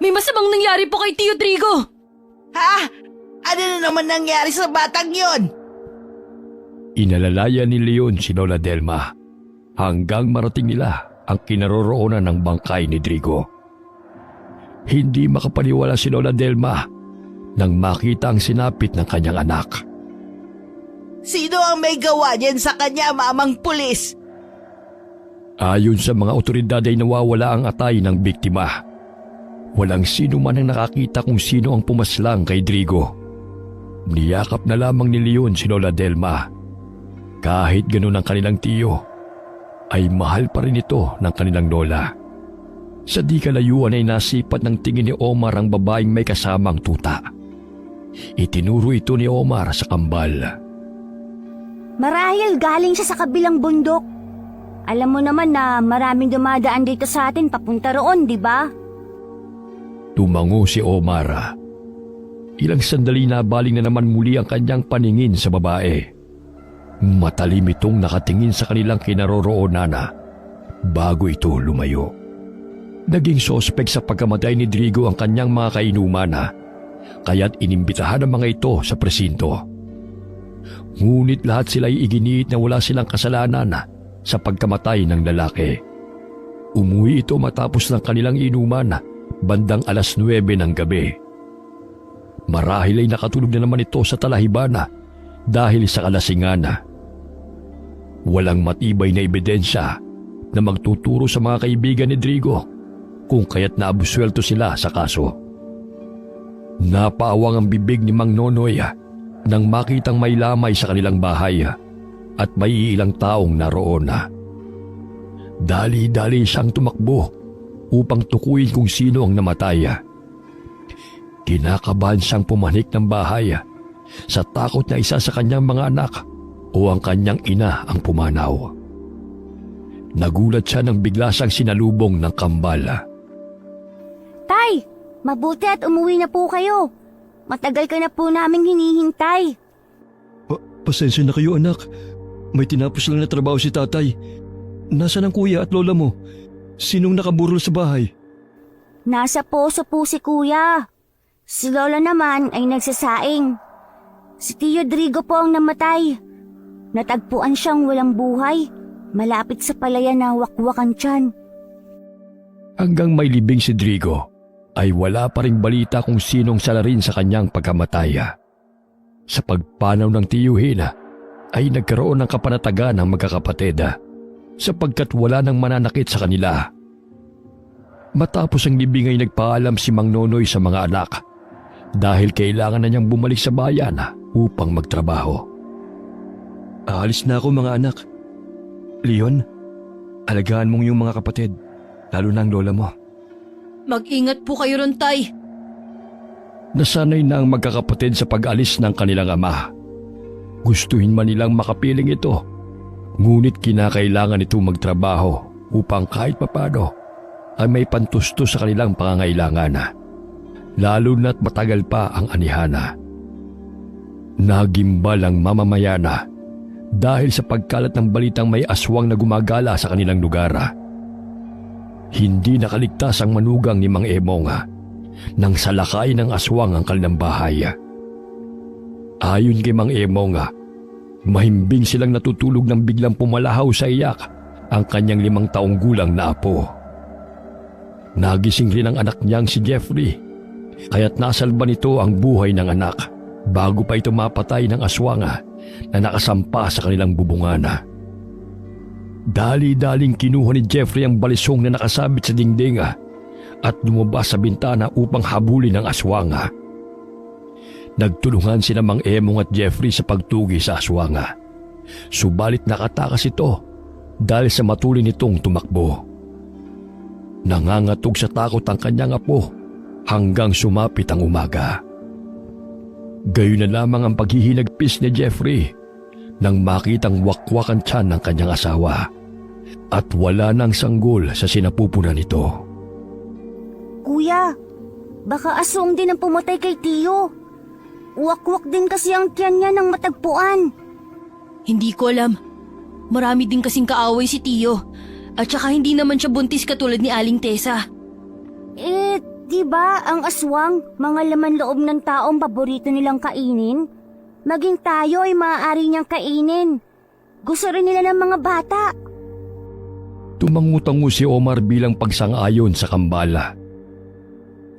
[SPEAKER 4] May masamang nangyari po kay Tio Drigo!
[SPEAKER 5] Ha? Ano na naman nangyari sa batang yon?
[SPEAKER 1] Inalalaya ni Leon si Lola Delma hanggang marating nila ang kinaroroonan ng bangkay ni Drigo. Hindi makapaniwala si Lola Delma nang makita ang sinapit ng kanyang anak.
[SPEAKER 5] Sino ang may gawa niyan sa kanya, mamang pulis?
[SPEAKER 1] Ayon sa mga otoridad ay nawawala ang atay ng biktima. Walang sino man ang nakakita kung sino ang pumaslang kay Drigo. Niyakap na lamang ni Leon si Lola Delma. Kahit ganun ang kanilang tiyo, ay mahal pa rin ito ng kanilang lola. Sa di kalayuan ay nasipat ng tingin ni Omar ang babaeng may kasamang tuta. Itinuro ito ni Omar sa kambal.
[SPEAKER 6] Marahil galing siya sa kabilang bundok. Alam mo naman na maraming dumadaan dito sa atin papunta roon, di ba?
[SPEAKER 1] Tumango si Omar. Ilang sandali na baling na naman muli ang kanyang paningin sa babae. Matalim itong nakatingin sa kanilang kinaroroonan bago ito lumayo. Naging sospek sa pagkamatay ni Drigo ang kanyang mga kainuman kaya't inimbitahan ang mga ito sa presinto. Ngunit lahat sila ay iginiit na wala silang kasalanan sa pagkamatay ng lalaki. Umuwi ito matapos ng kanilang inuman bandang 9:00 ng gabi. Marahil ay nakatulog na naman ito sa talahibana dahil sa kalasingan. Walang matibay na ebidensya na magtuturo sa mga kaibigan ni Drigo kung kaya't naabuswelto sila sa kaso. Napaawang ang bibig ni Mang Nonoy nang makitang may lamay sa kanilang bahay at may ilang taong naroon. Dali-dali siyang tumakbo upang tukuyin kung sino ang namatay. Kinakabahan siyang pumanik ng bahay sa takot na isa sa kanyang mga anak o ang kanyang ina ang pumanaw. Nagulat siya nang bigla siyang sinalubong ng kambal.
[SPEAKER 6] Tay, mabuti at umuwi na po kayo. Matagal ka na po naming hinihintay.
[SPEAKER 1] Pasensya na kayo anak. May tinapos lang na trabaho si tatay. Nasaan ang kuya at lola mo? Sinong nakaburol sa bahay?
[SPEAKER 6] Nasa poso po si kuya. Si lola naman ay nagsasaing. Si Tio Drigo po ang namatay. Natagpuan siyang walang buhay, malapit sa palayan na wakwakan tiyan.
[SPEAKER 1] Hanggang may libing si Drigo, ay wala pa ring balita kung sinong salarin sa kanyang pagkamatay. Sa pagpanaw ng tiyuhin, ay nagkaroon ng kapanatagan ng magkakapatid sapagkat wala nang mananakit sa kanila. Matapos ang libing ay nagpaalam si Mang Nonoy sa mga anak dahil kailangan na niyang bumalik sa bayan upang magtrabaho. Aalis na ako mga anak. Leon, alagaan mong yung mga kapatid, lalo na ang lola mo.
[SPEAKER 4] Mag-ingat po kayo ron, Tay.
[SPEAKER 1] Nasanay na ang magkakapatid sa pag-alis ng kanilang ama. Gustuhin man nilang makapiling ito, ngunit kinakailangan ito magtrabaho upang kahit papano ay may pantusto sa kanilang pangangailangan, lalo na't matagal pa ang anihana. Nagimbal ang mamamayana dahil sa pagkalat ng balitang may aswang na gumagala sa kanilang lugar. Hindi nakaligtas ang manugang ni Mang Emong nang salakay ng aswang ang kanilang bahay. Ayon kay Mang Emong, mahimbing silang natutulog nang biglang pumalahaw sa iyak ang kanyang 5 taong gulang na apo. Nagising rin ang anak niyang si Jeffrey, kaya't nasalba nito ang buhay ng anak bago pa ito mapatay ng aswanga na nakasampa sa kanilang bubungana. Dali-daling kinuha ni Jeffrey ang balisong na nakasabit sa dingding at lumabas sa bintana upang habulin ang aswanga. Nagtulungan sina Mang Emong at Jeffrey sa pagtugi sa aswanga. Subalit nakatakas ito dahil sa matulin nitong tumakbo. Nangangatog sa takot ang kanyang apo hanggang sumapit ang umaga. Gayon na lamang ang paghihinagpis ni Jeffrey nang makitang wakwak ang tiyan ng kanyang asawa at wala nang sanggol sa sinapupunan nito.
[SPEAKER 6] Kuya, baka aswang din ang pumatay kay Tiyo. Wakwak din kasi ang tiyan niya ng matagpuan.
[SPEAKER 4] Hindi ko alam. Marami din kasing kaaway si Tiyo. At saka hindi naman siya buntis katulad ni Aling Tessa.
[SPEAKER 6] Di ba ang aswang, mga laman loob ng taong paborito nilang kainin? Maging tayo ay maaari niyang kainin. Gusto rin nila ng mga bata.
[SPEAKER 1] Tumangutango si Omar bilang pagsang-ayon sa kambala.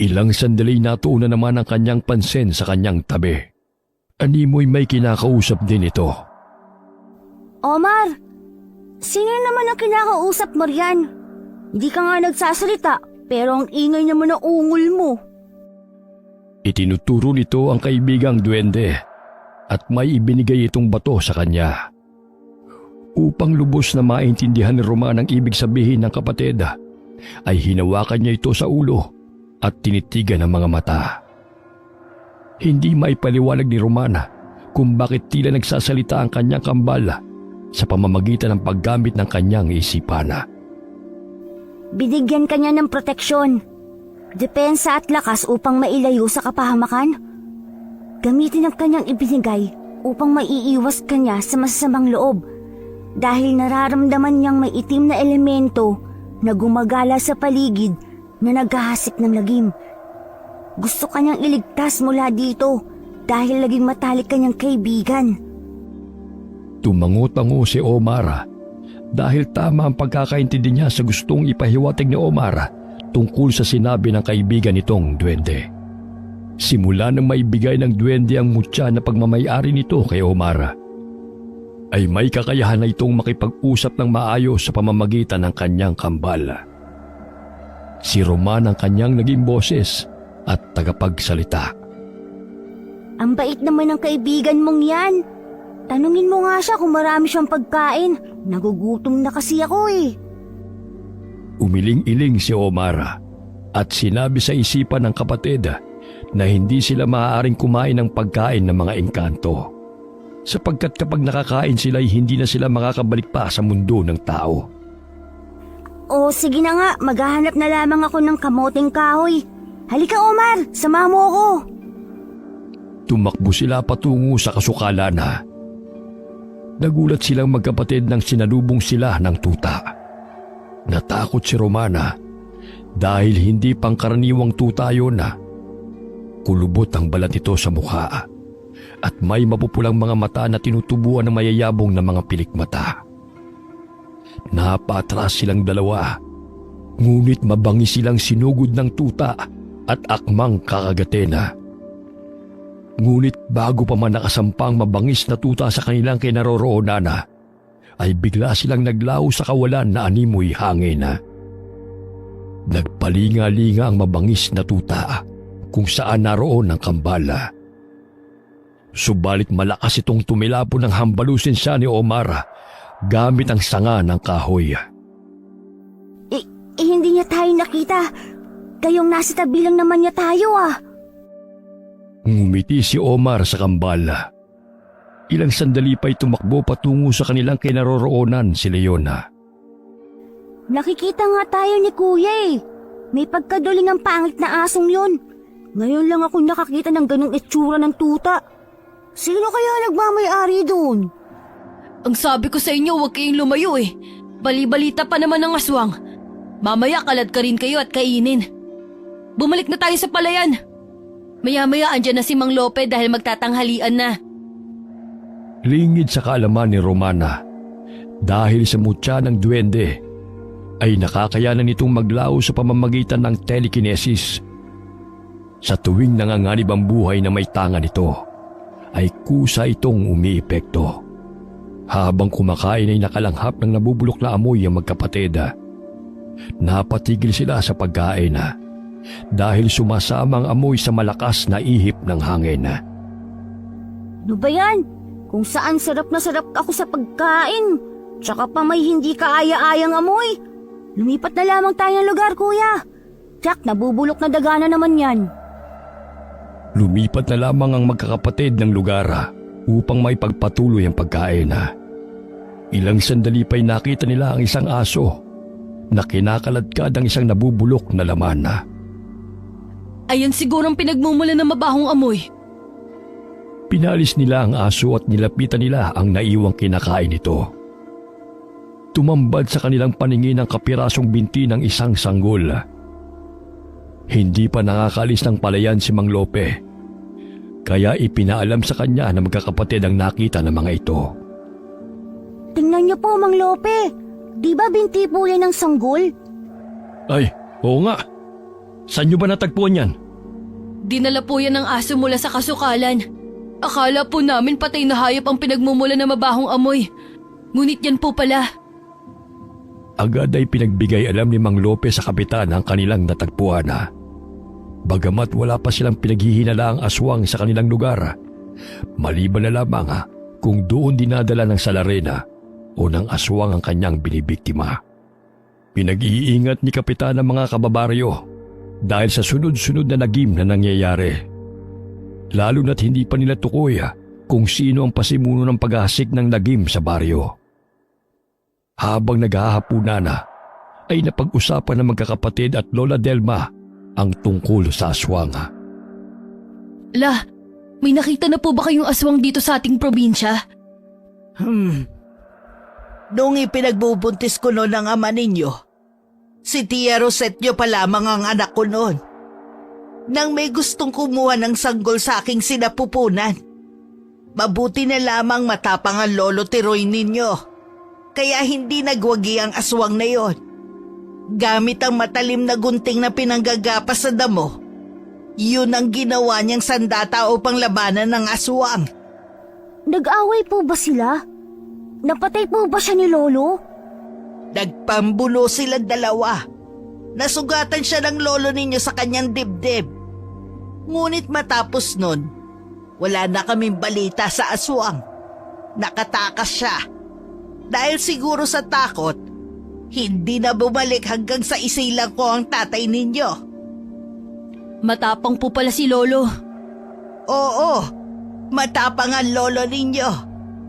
[SPEAKER 1] Ilang sandali natuuna naman ang kanyang pansin sa kanyang tabi. Animoy may kinakausap din ito.
[SPEAKER 6] Omar, sino naman ang kinakausap mo riyan? Hindi ka nga nagsasalita, pero ang ingay naman ng ungol mo.
[SPEAKER 1] Itinuturo nito ang kaibigang duwende at may ibinigay itong bato sa kanya. Upang lubos na maintindihan ni Roman ang ibig sabihin ng kapatid, ay hinawakan niya ito sa ulo at tinitigan ang mga mata. Hindi maipaliwanag ni Roman kung bakit tila nagsasalita ang kanyang kambal sa pamamagitan ng paggamit ng kanyang isipan.
[SPEAKER 6] Binigyan ka niya ng proteksyon, depensa at lakas upang mailayo sa kapahamakan. Gamitin ang kanyang ibinigay upang maiiwas ka niya sa masasamang loob dahil nararamdaman niyang may itim na elemento na gumagala sa paligid na naghahasik ng lagim. Gusto ka niyang iligtas mula dito dahil laging matalik ka niyang kaibigan.
[SPEAKER 1] Tumango-tango si Omar dahil tama ang pagkakaintindi niya sa gustong ipahiwatig ni Omar tungkol sa sinabi ng kaibigan nitong duwende. Simula nang maibigay ng duwende ang mutya na pagmamayari nito kay Omar, ay may kakayahan na itong makipag-usap ng maayos sa pamamagitan ng kanyang kambal. Si Roman ang kanyang naging boses at tagapagsalita.
[SPEAKER 6] Ang bait naman ng kaibigan mong yan. Tanungin mo nga siya kung marami siyang pagkain. Nagugutom na kasi ako eh.
[SPEAKER 1] Umiling-iling si Omar at sinabi sa isipan ng kapatid na hindi sila maaaring kumain ng pagkain ng mga engkanto, sapagkat kapag nakakain sila ay hindi na sila makakabalik pa sa mundo ng tao.
[SPEAKER 6] O sige na nga, maghahanap na lamang ako ng kamoting kahoy. Halika Omar, sama mo ako.
[SPEAKER 1] Tumakbo sila patungo sa kasukalan. Nagulat silang magkapatid nang sinalubong sila ng tuta. Natakot si Romana dahil hindi pangkaraniwang tuta yun. Kulubot ang balat nito sa mukha at may mapupulang mga mata na tinutubuan ng mayayabong na mga pilikmata. Napatras silang dalawa, ngunit mabangi silang sinugod ng tuta at akmang kakagatin. Ngunit bago pa man nakasampang mabangis na tuta sa kanilang kinaroroonan, ay bigla silang naglaho sa kawalan na animoy hangin. Nagpalinga-linga ang mabangis na tuta kung saan naroon ang kambala. Subalit malakas itong tumilapo ng hambalusin siya ni Omar gamit ang sanga ng kahoy.
[SPEAKER 6] Hindi niya tayo nakita. Kayong nasa tabi lang naman niya tayo ah.
[SPEAKER 1] Ngumiti si Omar sa kambala. Ilang sandali pa'y tumakbo patungo sa kanilang kinaroroonan si Leona.
[SPEAKER 6] Nakikita nga tayo ni Kuya eh. May pagkaduling ang pangit na asong yun. Ngayon lang ako nakakita ng ganong itsura ng tuta. Sino kaya nagmamay-ari doon?
[SPEAKER 4] Ang sabi ko sa inyo, huwag kayong lumayo eh. Bali-balita pa naman ng aswang. Mamaya kalad ka rin kayo at kainin. Bumalik na tayo sa palayan. Maya-maya andyan na si Mang Lope dahil magtatanghalian na.
[SPEAKER 1] Lingid sa kaalaman ni Romana, dahil sa mutya ng duwende, ay nakakayanan nitong maglaho sa pamamagitan ng telekinesis. Sa tuwing nanganganib ang buhay na may tanga nito, ay kusa itong umiepekto. Habang kumakain ay nakalanghap ng nabubulok na amoy ang magkapatid. Napatigil sila sa pagkain dahil sumasama ang amoy sa malakas na ihip ng hangin.
[SPEAKER 6] Ano ba yan? Kung saan sarap na sarap ako sa pagkain, tsaka pa may hindi kaaya-ayang amoy. Lumipat na lamang tayo ng lugar, kuya. Jack, nabubulok na dagana naman yan.
[SPEAKER 1] Lumipat na lamang ang magkakapatid ng lugar upang may pagpatuloy ang pagkain. Ilang sandali pa'y nakita nila ang isang aso na kinakaladkad ang isang nabubulok na laman.
[SPEAKER 4] Ayan siguro ang pinagmumula ng mabahong amoy.
[SPEAKER 1] Pinalis nila ang aso at nilapitan nila ang naiwang kinakain nito. Tumambad sa kanilang paningin ang kapirasong binti ng isang sanggol. Hindi pa nakakalis ng palayan si Mang Lope, kaya ipinaalam sa kanya na magkakapatid ang nakita ng mga ito.
[SPEAKER 6] Tingnan niyo po, Mang Lope. Di ba binti po yan ng sanggol?
[SPEAKER 1] Ay, oo nga. Saan niyo ba natagpuan yan?
[SPEAKER 4] Dinala po yan ng aso mula sa kasukalan. Akala po namin patay na hayop ang pinagmumula ng mabahong amoy. Ngunit yan po pala.
[SPEAKER 1] Agad ay pinagbigay alam ni Mang Lope sa kapitan ang kanilang natagpuan. Bagamat wala pa silang pinaghihinalaang aswang sa kanilang lugar, maliban na lamang kung doon dinadala ng salarena o ng aswang ang kanyang binibiktima. Pinag-iingat ni kapitan ang mga kababaryo dahil sa sunod-sunod na nagim na nangyayari. Lalo na't hindi pa nila tukoy kung sino ang pasimuno ng paghahasik ng nagim sa baryo. Habang naghahapunan ay napag-usapan ng magkakapatid at Lola Delma ang tungkol sa aswang.
[SPEAKER 4] La, may nakita na po ba kayong aswang dito sa ating probinsya?
[SPEAKER 5] Noong ipinagbubuntis ko noon ang ama ninyo, si Tia Rosetyo pa lamang ang anak ko noon. Nang may gustong kumuha ng sanggol sa aking sinapupunan, mabuti na lamang matapang ang lolo Tiroy ninyo, kaya hindi nagwagi ang aswang na yon. Gamit ang matalim na gunting na pinanggagapas sa damo, yun ang ginawa niyang sandata upang labanan ng aswang.
[SPEAKER 6] Nag-away po ba sila? Napatay po ba siya ni Lolo?
[SPEAKER 5] Nagpambuno silang dalawa. Nasugatan siya ng lolo ninyo sa kanyang dibdib. Ngunit matapos nun, wala na kaming balita sa aswang. Nakatakas siya. Dahil siguro sa takot, hindi na bumalik hanggang sa isilang ko ang tatay ninyo.
[SPEAKER 4] Matapang po pala si Lolo.
[SPEAKER 5] Oo, matapang ang lolo ninyo.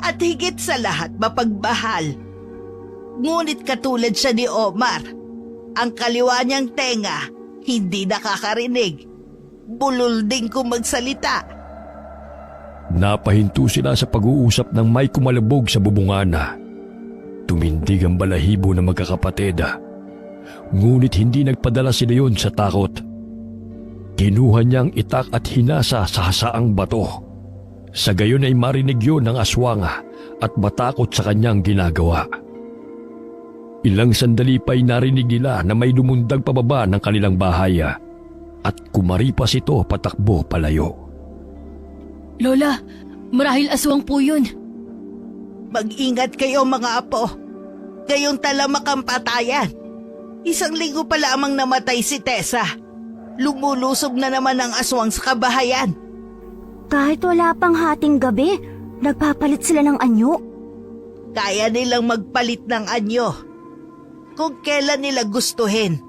[SPEAKER 5] At higit sa lahat mapagmahal. Ngunit katulad siya ni Omar, ang kaliwa niyang tenga hindi nakakarinig. Bulol din kung magsalita.
[SPEAKER 1] Napahinto sila sa pag-uusap ng may kumalabog sa bubungan. Tumindig ang balahibo ng magkakapatid. Ngunit hindi nagpadala si Leon sa takot. Kinuha niyang itak at hinasa sa hasaang bato. Sa gayon ay marinig yun ng aswang at matakot sa kanyang ginagawa. Ilang sandali pa'y narinig nila na may lumundag pababa ng kanilang bahay at kumaripas ito patakbo palayo.
[SPEAKER 4] Lola, marahil aswang po yun.
[SPEAKER 5] Mag-ingat kayo mga apo. Gayong talamak ang patayan. 1 linggo pa lamang namatay si Tessa. Lumulusob na naman ang aswang sa kabahayan.
[SPEAKER 6] Kahit wala pang hating gabi, nagpapalit sila ng anyo.
[SPEAKER 5] Kaya nilang magpalit ng anyo. Kung kailan nila gustuhin.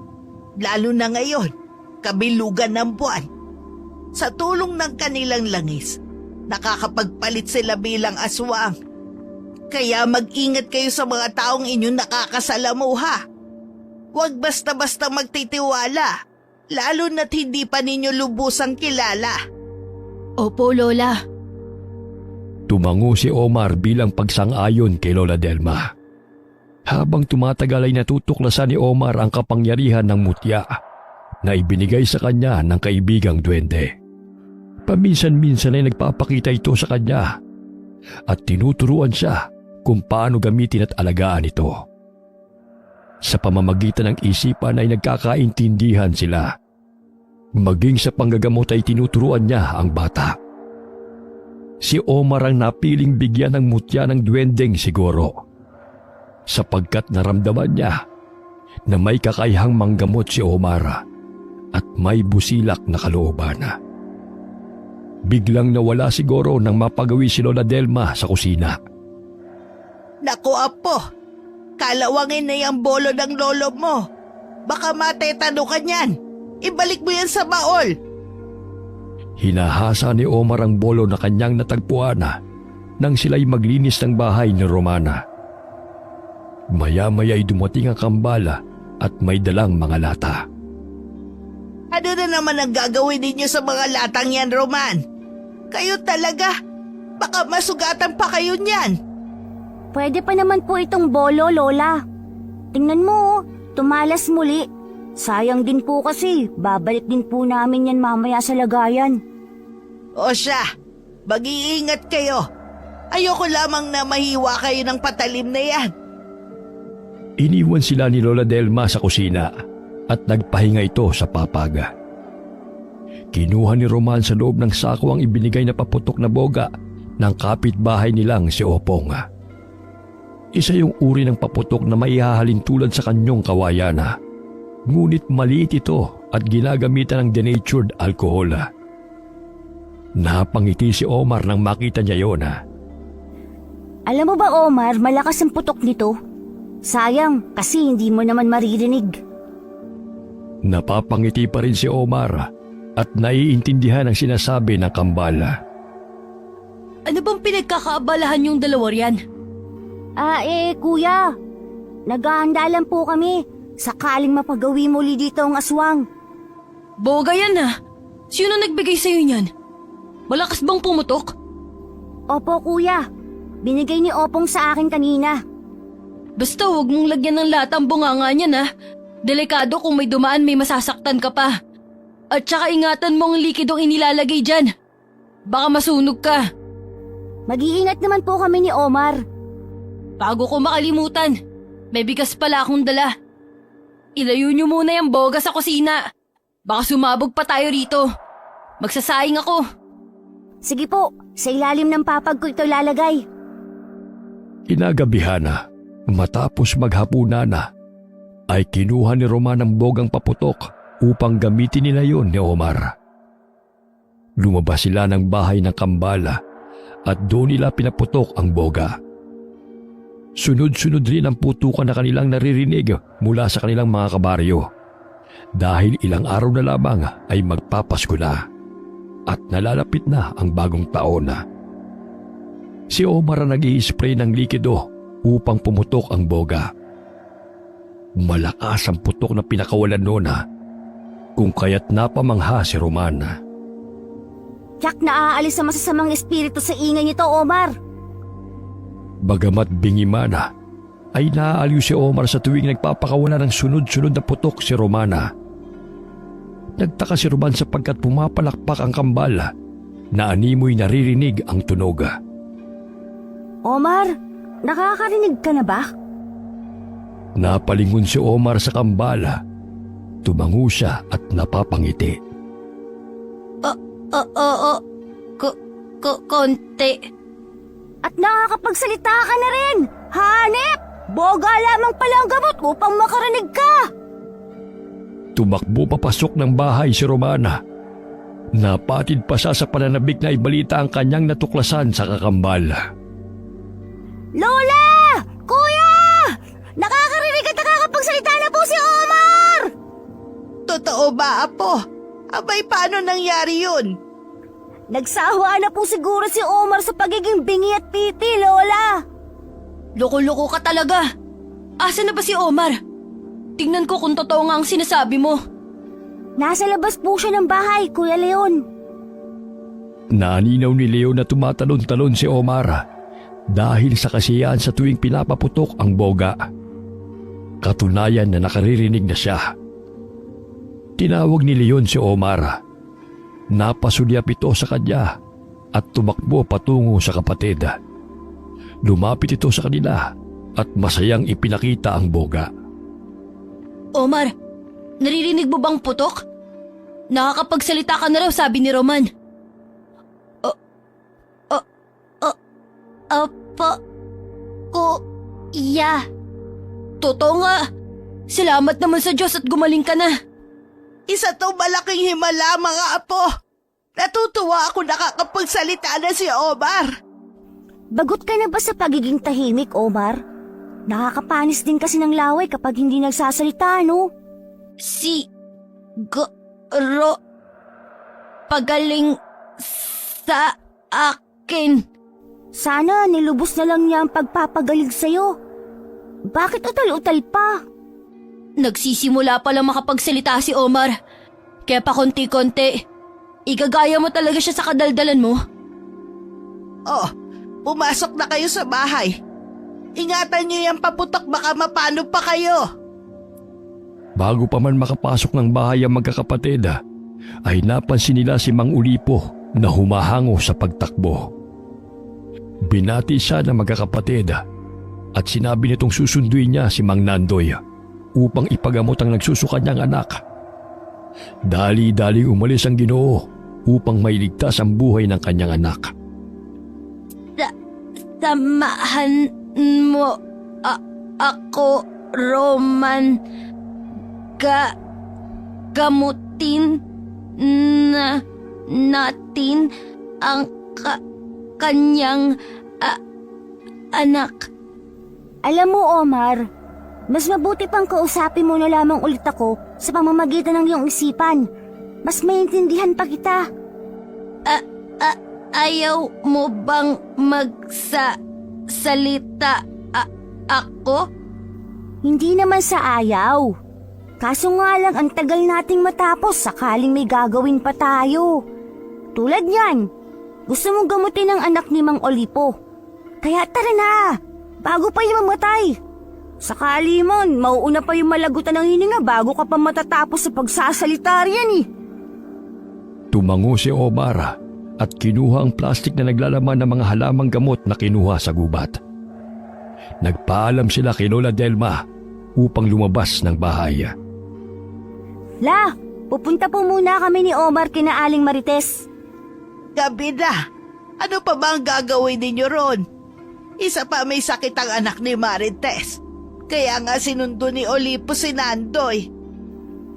[SPEAKER 5] Lalo na ngayon, kabilugan ng buwan. Sa tulong ng kanilang langis, nakakapagpalit sila bilang aswang. Kaya mag-ingat kayo sa mga taong inyong nakakasalamuha. Huwag basta-basta magtitiwala, lalo na't hindi pa ninyo lubusang kilala.
[SPEAKER 4] Opo, Lola.
[SPEAKER 1] Tumango si Omar bilang pagsang-ayon kay Lola Delma. Habang tumatagal ay natutuklasan ni Omar ang kapangyarihan ng mutya na ibinigay sa kanya ng kaibigang duwende. Paminsan-minsan ay nagpapakita ito sa kanya at tinuturuan siya kung paano gamitin at alagaan ito. Sa pamamagitan ng isipan ay nagkakaintindihan sila. Maging sa panggagamot ay tinuturuan niya ang bata. Si Omar ang napiling bigyan ng mutya ng duwending siguro, sapagkat naramdaman niya na may kakayahang manggamot si Omar at may busilak na kalooban. Biglang nawala siguro nang mapagawi si Lola Delma sa kusina.
[SPEAKER 5] Naku, Apo, kalawangin na yung bolo ng lolo mo. Baka matetano ka niyan. Ibalik mo yan sa baol.
[SPEAKER 1] Hinahasa ni Omar ang bolo na kanyang natagpuan nang sila'y maglinis ng bahay ni Romana. Maya-maya'y dumating ang kambala at may dalang mga lata.
[SPEAKER 5] Ano na naman ang gagawin ninyo sa mga latang yan, Roman? Kayo talaga. Baka masugatan pa kayo niyan.
[SPEAKER 6] Pwede pa naman po itong bolo, Lola. Tingnan mo, tumalas muli. Sayang din po kasi, babalik din po namin yan mamaya sa lagayan.
[SPEAKER 5] O siya, mag-iingat kayo. Ayoko lamang na mahiwa kayo ng patalim na yan.
[SPEAKER 1] Iniwan sila ni Lola Delma sa kusina at nagpahinga ito sa papaga. Kinuha ni Roman sa loob ng sako ang ibinigay na paputok na boga ng kapitbahay nilang si Opong. Isa yung uri ng paputok na maihahalin tulad sa kanyong kawayana. Ngunit maliit ito at ginagamitan ng denatured alcohol. Napangiti si Omar nang makita niya yon.
[SPEAKER 6] Alam mo ba, Omar, malakas ang putok nito? Sayang, kasi hindi mo naman maririnig.
[SPEAKER 1] Napapangiti pa rin si Omar at naiintindihan ang sinasabi ng kambala.
[SPEAKER 4] Ano bang pinagkakaabalahan yung dalawa riyan?
[SPEAKER 6] Kuya, naghahanda lang po kami. Sakaling mapagawi muli dito ang aswang.
[SPEAKER 4] Boga yan ah. Sino nagbigay sa'yo niyan? Malakas bang pumutok?
[SPEAKER 6] Opo, kuya. Binigay ni Opong sa akin kanina.
[SPEAKER 4] Basta huwag mong lagyan ng latang bunganga niyan ah. Delikado kung may dumaan may masasaktan ka pa. At saka ingatan mo ang likidong inilalagay dyan. Baka masunog ka.
[SPEAKER 6] Mag-iingat naman po kami ni Omar.
[SPEAKER 4] Bago ko makalimutan, may bigas pala akong dala. Ilayo niyo muna yung boga sa kusina. Baka sumabog pa tayo rito. Magsasayang ako.
[SPEAKER 6] Sige po, sa ilalim ng papag ko ito lalagay.
[SPEAKER 1] Kinagabihan matapos maghapunan ay kinuha ni Roman ang bogang paputok upang gamitin nila yon ni Omar. Lumabas sila ng bahay ng kambala at doon nila pinaputok ang boga. Sunod-sunod rin ang putukan na kanilang naririnig mula sa kanilang mga kabaryo dahil ilang araw na lamang ay magpapasko na at nalalapit na ang bagong taon. Si Omar ang nag-i-spray ng likido upang pumutok ang boga. Malakas ang putok na pinakawalan noon kung kaya't napamangha si Roman.
[SPEAKER 6] Tiyak na aalis ang masasamang espiritu sa ingay nito, Omar.
[SPEAKER 1] Bagamat bingimana, ay naaaliw si Omar sa tuwing nagpapakawala ng sunod-sunod na putok si Romana. Nagtaka si Roman sapagkat pumapalakpak ang kambal na animoy naririnig ang tunog.
[SPEAKER 6] Omar, nakakarinig ka na ba?
[SPEAKER 1] Napalingon si Omar sa kambal. Tumango siya at napapangiti.
[SPEAKER 4] Konti.
[SPEAKER 6] At nakakapagsalita ka na rin! Hanep! Boga lamang pala ang gamot upang makarinig ka!
[SPEAKER 1] Tumakbo papasok ng bahay si Romana. Napatid pa siya sa pananabik na ibalita ang kanyang natuklasan sa kakambal.
[SPEAKER 6] Lola! Kuya! Nakakarinig at nakakapagsalita na po si Omar!
[SPEAKER 5] Totoo ba, Apo? Abay, paano nangyari yun?
[SPEAKER 6] Nagsawa na po siguro si Omar sa pagiging bingi at piti, Lola!
[SPEAKER 4] Loko-loko ka talaga. Asa na ba si Omar? Tingnan ko kung totoo nga ang sinasabi mo.
[SPEAKER 6] Nasa labas po siya ng bahay, Kuya Leon.
[SPEAKER 1] Naninaw ni Leo na tumatalon-talon si Omar dahil sa kasiyahan sa tuwing pinapaputok ang boga. Katunayan na nakaririnig na siya. Tinawag ni Leon si Omar. Napasulyap ito sa kanya at tumakbo patungo sa kapatid. Lumapit ito sa kanila at masayang ipinakita ang boga.
[SPEAKER 4] Omar, naririnig mo bang putok? Nakakapagsalita ka na raw, sabi ni Roman. Opo, kuya. Totoo nga. Salamat naman sa Diyos at gumaling ka na.
[SPEAKER 5] Isa to malaking himala, mga apo. Natutuwa ako nakakapagsalita na si Omar.
[SPEAKER 6] Bagot ka na ba sa pagiging tahimik, Omar? Nakakapanis din kasi ng laway kapag hindi nagsasalita, no?
[SPEAKER 4] Si Goro pagaling sa akin.
[SPEAKER 6] Sana nilubos na lang niya ang pagpapagaling sa'yo. Bakit utal-utal pa?
[SPEAKER 4] Nagsisimula pa lang makapagsalita si Omar. Kaya pa konti-konti, igagaya mo talaga siya sa kadaldalan mo.
[SPEAKER 5] Oh, pumasok na kayo sa bahay. Ingatan niyo yung paputok, baka mapano pa kayo.
[SPEAKER 1] Bago pa man makapasok ng bahay ang magkakapatid, ay napansin nila si Mang Ulipo na humahango sa pagtakbo. Binati siya ng magkakapatid at sinabi nitong susunduin niya si Mang Nandoy upang ipagamot ang nagsusuka niyang anak. Dali-dali umalis ang Ginoo upang mailigtas ang buhay ng kanyang anak.
[SPEAKER 4] Samahan mo ako, Roman. Gamutin na natin ang kanyang anak.
[SPEAKER 6] Alam mo, Omar, mas mabuti pang kausapin mo na lamang ulit ako sa pamamagitan ng iyong isipan. Mas maintindihan pa kita.
[SPEAKER 4] Ayaw mo bang magsalita ako?
[SPEAKER 6] Hindi naman sa ayaw. Kaso nga lang ang tagal nating matapos sakaling may gagawin pa tayo. Tulad yan, gusto mong gamutin ang anak ni Mang Olipo. Kaya tara na, bago pa yung mamatay. Sakali man, mauuna pa yung malagutan ng hininga bago ka pa matatapos sa pagsasalita riyan eh.
[SPEAKER 1] Tumango si Omar at kinuha ang plastik na naglalaman ng mga halamang gamot na kinuha sa gubat. Nagpaalam sila kay Lola Delma upang lumabas ng bahay.
[SPEAKER 6] La, pupunta po muna kami ni Omar kina Aling Marites.
[SPEAKER 5] Gabi na. Ano pa ba ang gagawin ninyo ron? Isa pa may sakit ang anak ni Marites. Kaya nga sinundo ni Olipo si Nandoy.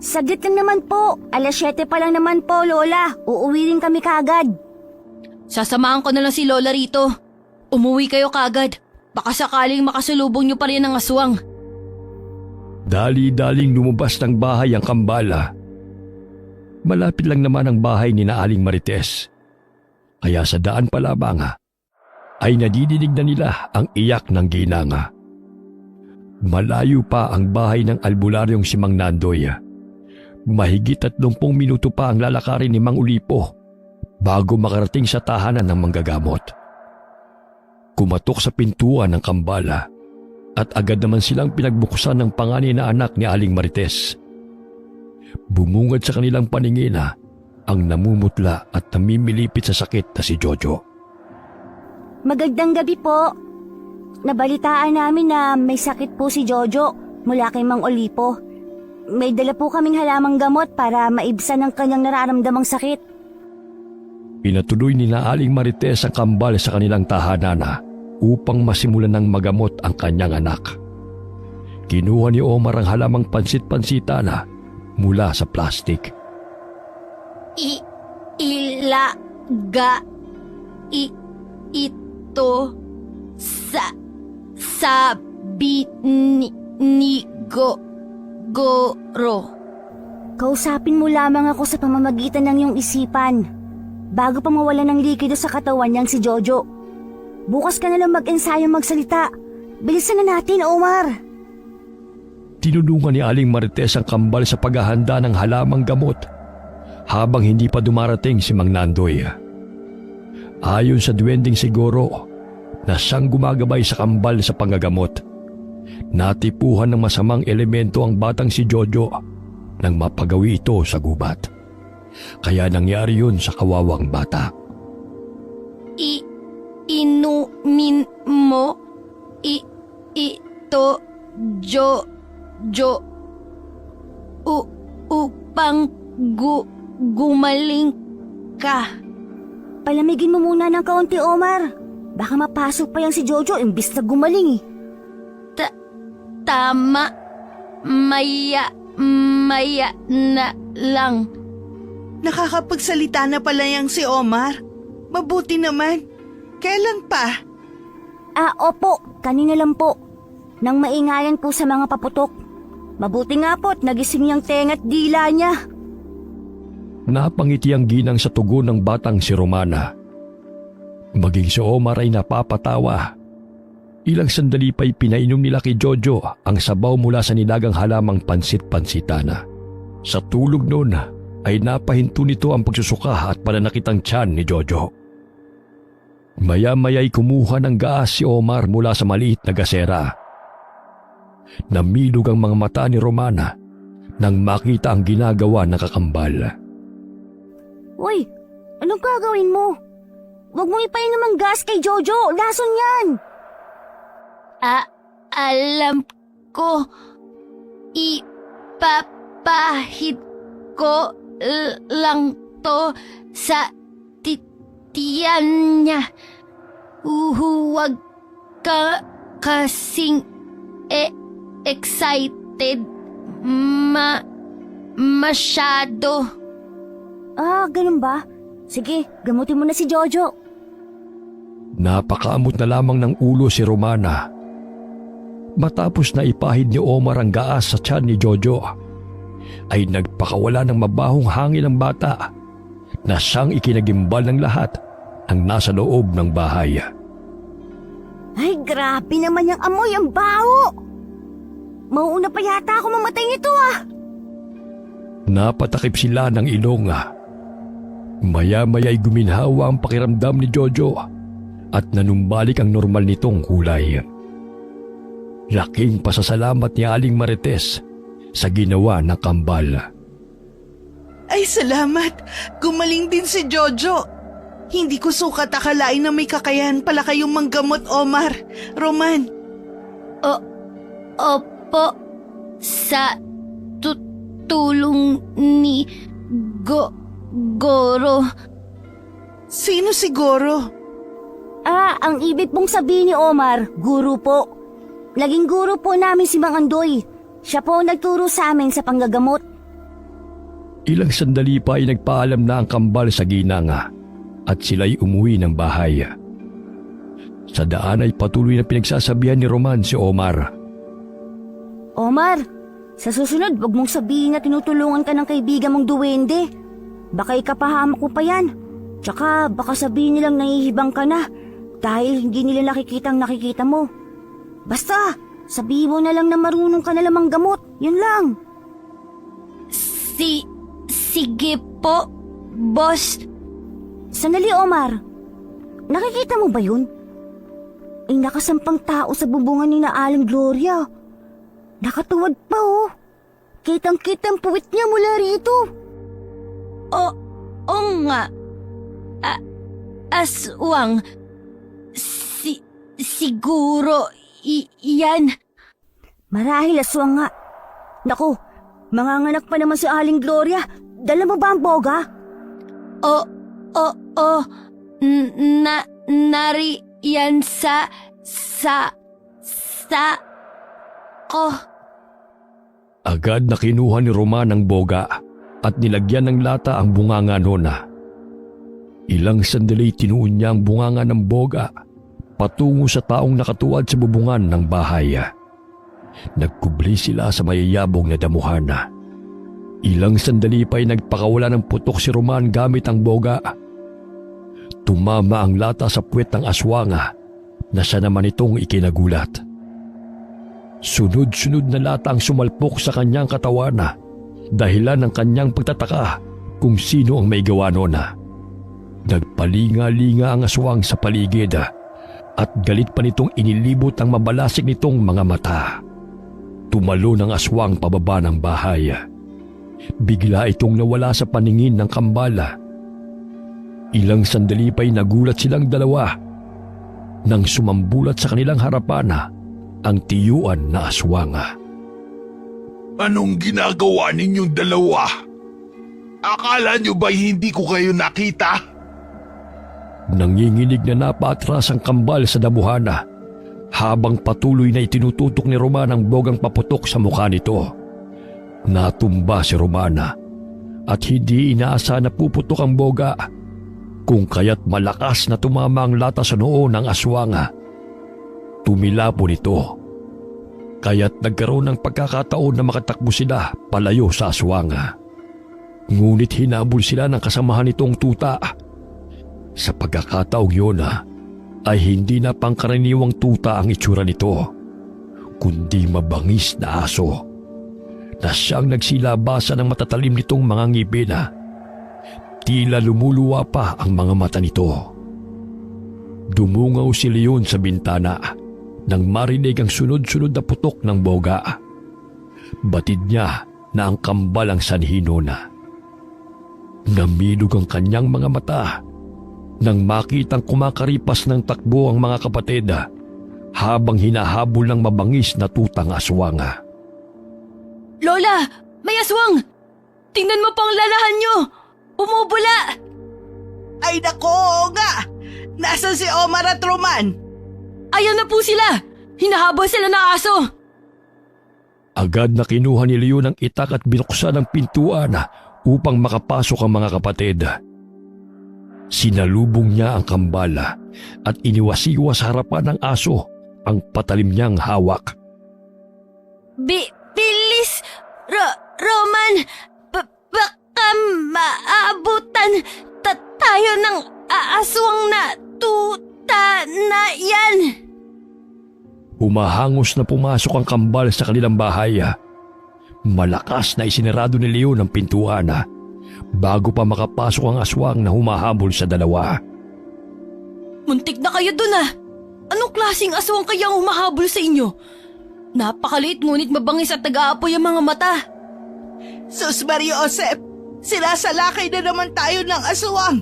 [SPEAKER 6] Saglit lang naman po, 7:00 pa lang naman po, Lola. Uuwi rin kami kaagad.
[SPEAKER 4] Sasamahan ko na lang si Lola rito. Umuwi kayo kaagad. Baka sakaling makasalubong niyo pa rin ang aswang.
[SPEAKER 1] Dali-daling lumabas ng bahay ang kambala. Malapit lang naman ang bahay ni Aling Marites. Kaya sa daan pa lamang ay nadidinig na nila ang iyak ng ginanga. Malayo pa ang bahay ng albularyong si Mang Nandoy. Mahigit 30 minuto pa ang lalakarin ni Mang Ulipo bago makarating sa tahanan ng manggagamot. Kumatok sa pintuan ng kambala at agad naman silang pinagbuksan ng panganay na anak ni Aling Marites. Bumungad sa kanilang paningin ang namumutla at namimilipit sa sakit na si Jojo.
[SPEAKER 6] Magandang gabi po. Nabalitaan namin na may sakit po si Jojo mula kay Mang Olipo. May dala po kaming halamang gamot para maibsan ang kanyang nararamdamang sakit.
[SPEAKER 1] Pinatuloy ni Aling Marites ang kambal sa kanilang tahanan upang masimulan ng magamot ang kanyang anak. Kinuha ni Omar ang halamang pansit-pansita mula sa plastik.
[SPEAKER 4] Ito sa sabi ni Goro.
[SPEAKER 6] Kausapin mo lamang ako sa pamamagitan ng iyong isipan bago pa mawala ng likido sa katawan niyang si Jojo. Bukas ka na lang mag-ensayong magsalita. Bilisan na natin, Omar.
[SPEAKER 1] Tinulungan ni Aling Marites ang kambal sa paghahanda ng halamang gamot habang hindi pa dumarating si Mang Nandoy. Ayon sa duwending siguro na siyang gumagabay sa kambal sa panggagamot, natipuhan ng masamang elemento ang batang si Jojo nang mapagawi ito sa gubat. Kaya nangyari yun sa kawawang bata.
[SPEAKER 4] Inumin mo ito, Jojo, upang gumaling ka.
[SPEAKER 6] Palamigin mo muna ng kaunti, Omar. Baka mapasok pa yan si Jojo imbis na gumaling eh.
[SPEAKER 4] Tama. Maya na lang.
[SPEAKER 5] Nakakapagsalita na pala yang si Omar. Mabuti naman. Kailan pa?
[SPEAKER 6] Opo, kanina lang po. Nang maingayan po sa mga paputok. Mabuti nga po't nagising niyang tenga't dila niya.
[SPEAKER 1] Napangiti ang ginang sa tugon ng batang si Romana. Maging si Omar ay napapatawa. Ilang sandali pa'y pinainom nila kay Jojo ang sabaw mula sa nilagang halamang pansit-pansitana. Sa tulog noon ay napahinto nito ang pagsusuka at pananakitang tiyan ni Jojo. Maya-maya'y kumuha ng gaas si Omar mula sa maliit na gasera. Namilog ang mga mata ni Romana nang makita ang ginagawa ng kakambal.
[SPEAKER 6] Uy, anong gagawin mo? Huwag mo ipainom ang gas kay Jojo, lason yan!
[SPEAKER 4] Alam ko. Ipapahid ko lang to sa tiyan niya. Huwag ka kasing excited masyado.
[SPEAKER 6] Ganun ba? Sige, gamutin mo na si Jojo.
[SPEAKER 1] Napakaamot na lamang ng ulo si Romana. Matapos na ipahid ni Omar ang gaas sa tiyan ni Jojo, ay nagpakawala ng mabahong hangin ang bata na siyang ikinagimbal ng lahat ang nasa loob ng bahay.
[SPEAKER 6] Ay, grabe naman yung amoy, ang baho! Mauuna pa yata ako mamatay nito
[SPEAKER 1] Napatakip sila ng ilong. Maya-maya'y guminhawa ang pakiramdam ni Jojo at nanumbalik ang normal nitong kulay. Laking pasasalamat ni Aling Marites sa ginawa ng kambal.
[SPEAKER 5] Ay salamat! Gumaling din si Jojo. Hindi ko sukat akalain na may kakayahan pala kayong manggamot, Omar. Roman.
[SPEAKER 4] Opo, sa tulong ni Goro.
[SPEAKER 5] Sino si Goro?
[SPEAKER 6] Ang ibig pong sabihin ni Omar, guru po. Naging guru po namin si Mang Andoy. Siya po ang nagturo sa amin sa panggagamot.
[SPEAKER 1] Ilang sandali pa ay nagpaalam na ang kambal sa ginanga at sila'y umuwi ng bahay. Sa daan ay patuloy na pinagsasabihan ni Roman si Omar.
[SPEAKER 6] Omar, sa susunod wag mong sabihin na tinutulungan ka ng kaibigan mong duwende. Baka ikapahamak mo pa yan. Tsaka baka sabihin nilang nahihibang ka na dahil hindi nila nakikita ang nakikita mo. Basta, sabihin mo na lang na marunong ka na lamang gamot. Yun lang.
[SPEAKER 4] Sige po, boss.
[SPEAKER 6] Sandali, Omar. Nakikita mo ba yun? Ay nakasampang tao sa bubungan ni na Aling Gloria. Nakatuwad pa Kitang-kitang puwit niya mula rito.
[SPEAKER 4] Oo nga. Aswang. Siguro yan.
[SPEAKER 6] Marahil aswang nga. Naku, manganganak pa naman si Aling Gloria. Dala mo ba ang boga?
[SPEAKER 4] Oo. Nariyan sa ko.
[SPEAKER 1] Agad na kinuha ni Roman ang boga at nilagyan ng lata ang bunganga nona. Ilang sandali tinuon niya ang bunganga ng boga patungo sa taong nakatuwad sa bubungan ng bahay. Nagkubli sila sa mayayabong na damuhan. Ilang sandali pa ay nagpakawala ng putok si Roman gamit ang boga. Tumama ang lata sa puwet ng aswanga na siya naman itong ikinagulat. Sunod-sunod na lata ang sumalpok sa kanyang katawan, dahilan ng kanyang pagtataka kung sino ang may gawa nona. Nagpalinga-linga ang aswang sa paligid at galit pa nitong inilibot ang mabalasik nitong mga mata. Tumalo ng aswang pababa ng bahay. Bigla itong nawala sa paningin ng kambala. Ilang sandali pa'y nagulat silang dalawa nang sumambulat sa kanilang harapan ang tiyuan na aswanga.
[SPEAKER 7] Anong ginagawa ninyong dalawa? Akala nyo ba hindi ko kayo nakita?
[SPEAKER 1] Nanginginig na napatras ang kambal sa damuhana habang patuloy na itinututok ni Romana ang bogang paputok sa mukha nito. Natumba si Romana at hindi inaasa na puputok ang boga, kung kaya't malakas na tumama ang lata sa noo ng aswang. Tumilapo nito, kaya't nagkaroon ng pagkakataon na makatakbo sila palayo sa aswang. Ngunit hinabol sila ng kasamahan nitong tuta. Sa pagkakataong yun ay hindi na pangkaraniwang tuta ang itsura nito, kundi mabangis na aso na siyang nagsilabasa ng matatalim nitong mga ngipin. Tila lumuluwa pa ang mga mata nito. Dumungaw si Leon sa bintana nang marinig ang sunod-sunod na putok ng boga. Batid niya na ang kambal ang sanhi nun. Namilog ang kanyang mga mata nang makitang kumakaripas ng takbo ang mga kapatid habang hinahabol ng mabangis na tutang aswang.
[SPEAKER 4] Lola, may aswang! Tingnan mo pang lalahan nyo! Bumubula!
[SPEAKER 5] Ay nako nga! Nasaan si Omar at Roman?
[SPEAKER 4] Ayan na po sila! Hinahabol sila ng aso!
[SPEAKER 1] Agad na kinuha ni Leon ang itak at binuksan ang pintuan upang makapasok ang mga kapatid. Sinalubong niya ang kambal at iniwasiwas sa harapan ng aso ang patalim niyang hawak.
[SPEAKER 4] Bilis! Roman! Baka maabutan tayo ng aswang na tuta na yan!
[SPEAKER 1] Humahangos na pumasok ang kambal sa kanilang bahay. Malakas na isinarado ni Leon ang pintuan bago pa makapasok ang aswang na humahabol sa dalawa.
[SPEAKER 4] Muntik na kayo dun Anong klaseng aswang kaya ang humahabol sa inyo? Napakaliit ngunit mabangis at nag-aapoy ang mga mata.
[SPEAKER 5] Sus Mariosep, sinasalakay na naman tayo ng aswang.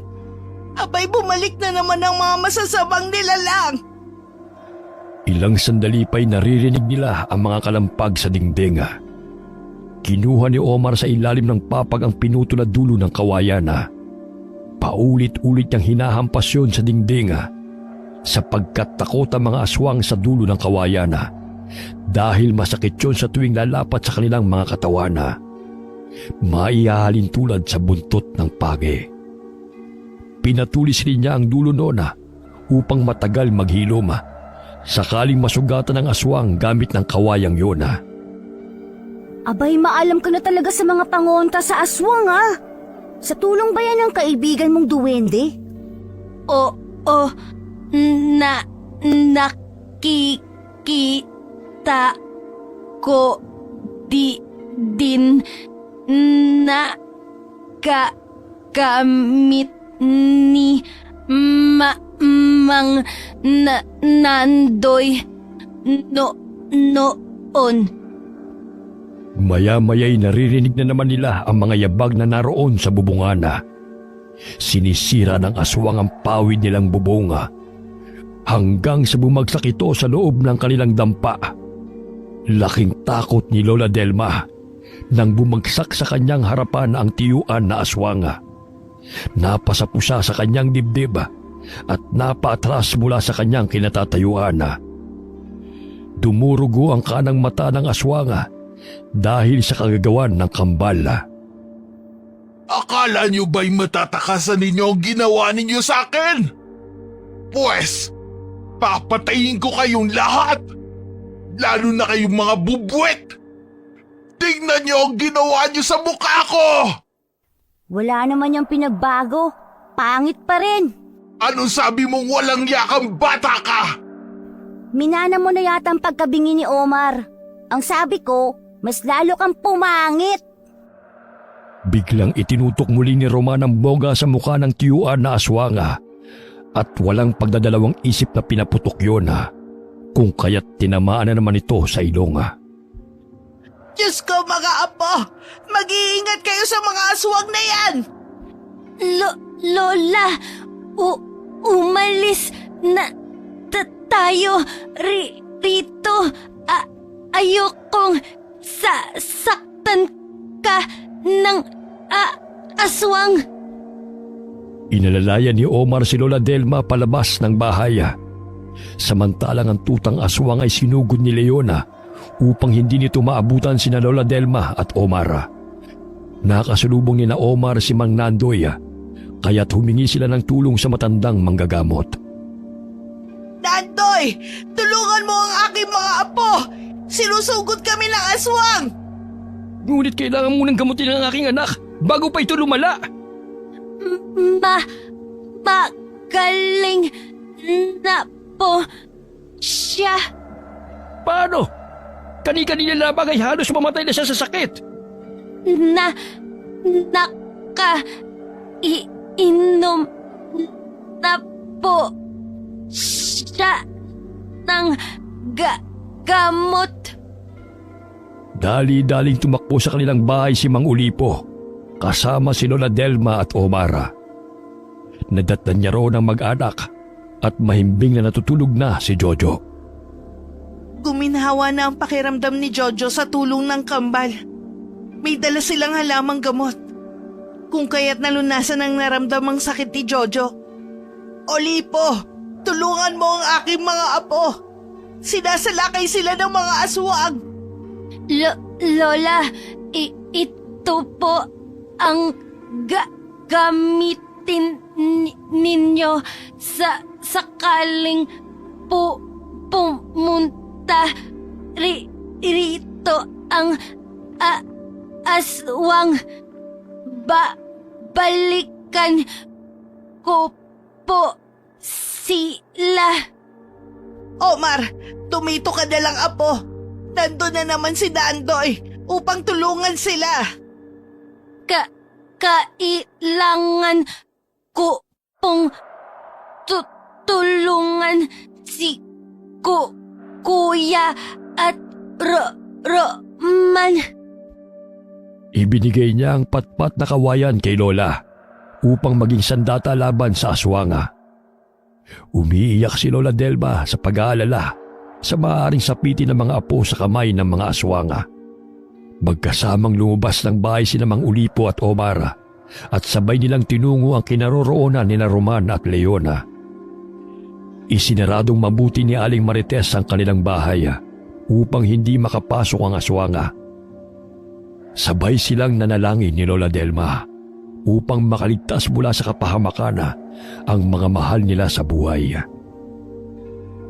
[SPEAKER 5] Abay bumalik na naman ang mga masasamang nilalang.
[SPEAKER 1] Ilang sandali pa'y naririnig nila ang mga kalampag sa dingding. Kinuha ni Omar sa ilalim ng papag ang pinutol na dulo ng kawayan. Paulit-ulit niyang hinahampas yun sa dingding sapagkat takot ang mga aswang sa dulo ng kawayan dahil masakit yun sa tuwing lalapat sa kanilang mga katawan. Maihahalin tulad sa buntot ng page. Pinatulis rin niya ang dulo noon upang matagal maghilom sakaling masugatan ng aswang gamit ng kawayang yun.
[SPEAKER 6] Abay, maalam ka na talaga sa mga pangonta sa aswang Sa tulong ba yan ng kaibigan mong duwende?
[SPEAKER 4] Nakikita ko din na gamit ni Mang Nandoy noon.
[SPEAKER 1] Maya-maya'y naririnig na naman nila ang mga yabag na naroon sa bubungana. Sinisira ng aswang ang pawid nilang bubunga hanggang sa bumagsak ito sa loob ng kanilang dampa. Laking takot ni Lola Delma nang bumagsak sa kanyang harapan ang tiyuan na aswang. Napasapusa sa kanyang dibdib at napaatras mula sa kanyang kinatatayuan. Dumurugo ang kanang mata ng aswang dahil sa kagagawan ng kambal.
[SPEAKER 7] Akala niyo ba'y matatakasan ninyo ang ginawa ninyo sa akin? Pwes, papatayin ko kayong lahat! Lalo na kayong mga bubwet! Tingnan niyo ang ginawa niyo sa mukha ko!
[SPEAKER 6] Wala naman yung pinagbago. Pangit pa rin.
[SPEAKER 7] Anong sabi mong walang yakang bata ka?
[SPEAKER 6] Minana mo na yata ang pagkabingi ni Omar. Ang sabi ko, mas lalo kang pumangit.
[SPEAKER 1] Biglang itinutok muli ni Roman ang boga sa mukha ng tiyuan na aswang at walang pagdadalawang isip na pinaputok yun kung kaya't tinamaan na naman ito sa ilong.
[SPEAKER 5] Diyos ko mga apo, mag-iingat kayo sa mga aswang na yan!
[SPEAKER 4] Lola, umalis na tayo rito. Ayokong saktan ka ng aswang.
[SPEAKER 1] Inalalayan ni Omar si Lola Delma palabas ng bahay. Samantalang ang tutang aswang ay sinugod ni Leona upang hindi nito maabutan sina Lola Delma at Omar. Nakasalubong ni na Omar si Mang Nandoy, kaya't humingi sila ng tulong sa matandang manggagamot.
[SPEAKER 5] Nandoy, tulungan mo ang aking mga apo! Sinusugod kami ng aswang!
[SPEAKER 1] Ngunit kailangan munang gamutin ang aking anak bago pa ito lumala.
[SPEAKER 4] Magaling na po siya.
[SPEAKER 1] Paano? Kani-kanina lamang ay halos mamatay na siya sa sakit.
[SPEAKER 4] Inom na po siya ng gamot.
[SPEAKER 1] Dali-daling tumakbo sa kanilang bahay si Mang Ulipo kasama si Lola Delma at Omar. Nadatnan niya roon ang mag-anak at mahimbing na natutulog na si Jojo.
[SPEAKER 5] Guminhawa na ang pakiramdam ni Jojo sa tulong ng kambal. May dala silang halamang gamot. Kung kaya't nalunasan ang naramdamang sakit ni Jojo. Olipo, tulungan mo ang aking mga apo. Sinasalakay sila ng mga aswang.
[SPEAKER 4] Lola, ito po ang gamitin ninyo sakaling pumunta rito ang aswang. Balikan ko po sila.
[SPEAKER 5] Omar, tumito ka na lang apo. Nandun na naman si Nandoy upang tulungan sila.
[SPEAKER 4] Kailangan ko pong tulungan si Kuya at Roman.
[SPEAKER 1] Ibinigay niya ang patpat na kawayan kay Lola upang maging sandata laban sa aswanga. Umiiyak si Lola Delma sa pag-aalala sa maaaring sapitin ng mga apo sa kamay ng mga aswanga. Magkasamang lumabas ng bahay sina Mang Ulipo at Omar at sabay nilang tinungo ang kinaroroonan ni na Roman at Leona. Isinaradong mabuti ni Aling Marites ang kanilang bahay upang hindi makapasok ang aswanga. Sabay silang nanalangin ni Lola Delma upang makaligtas mula sa kapahamakan ang mga mahal nila sa buhay.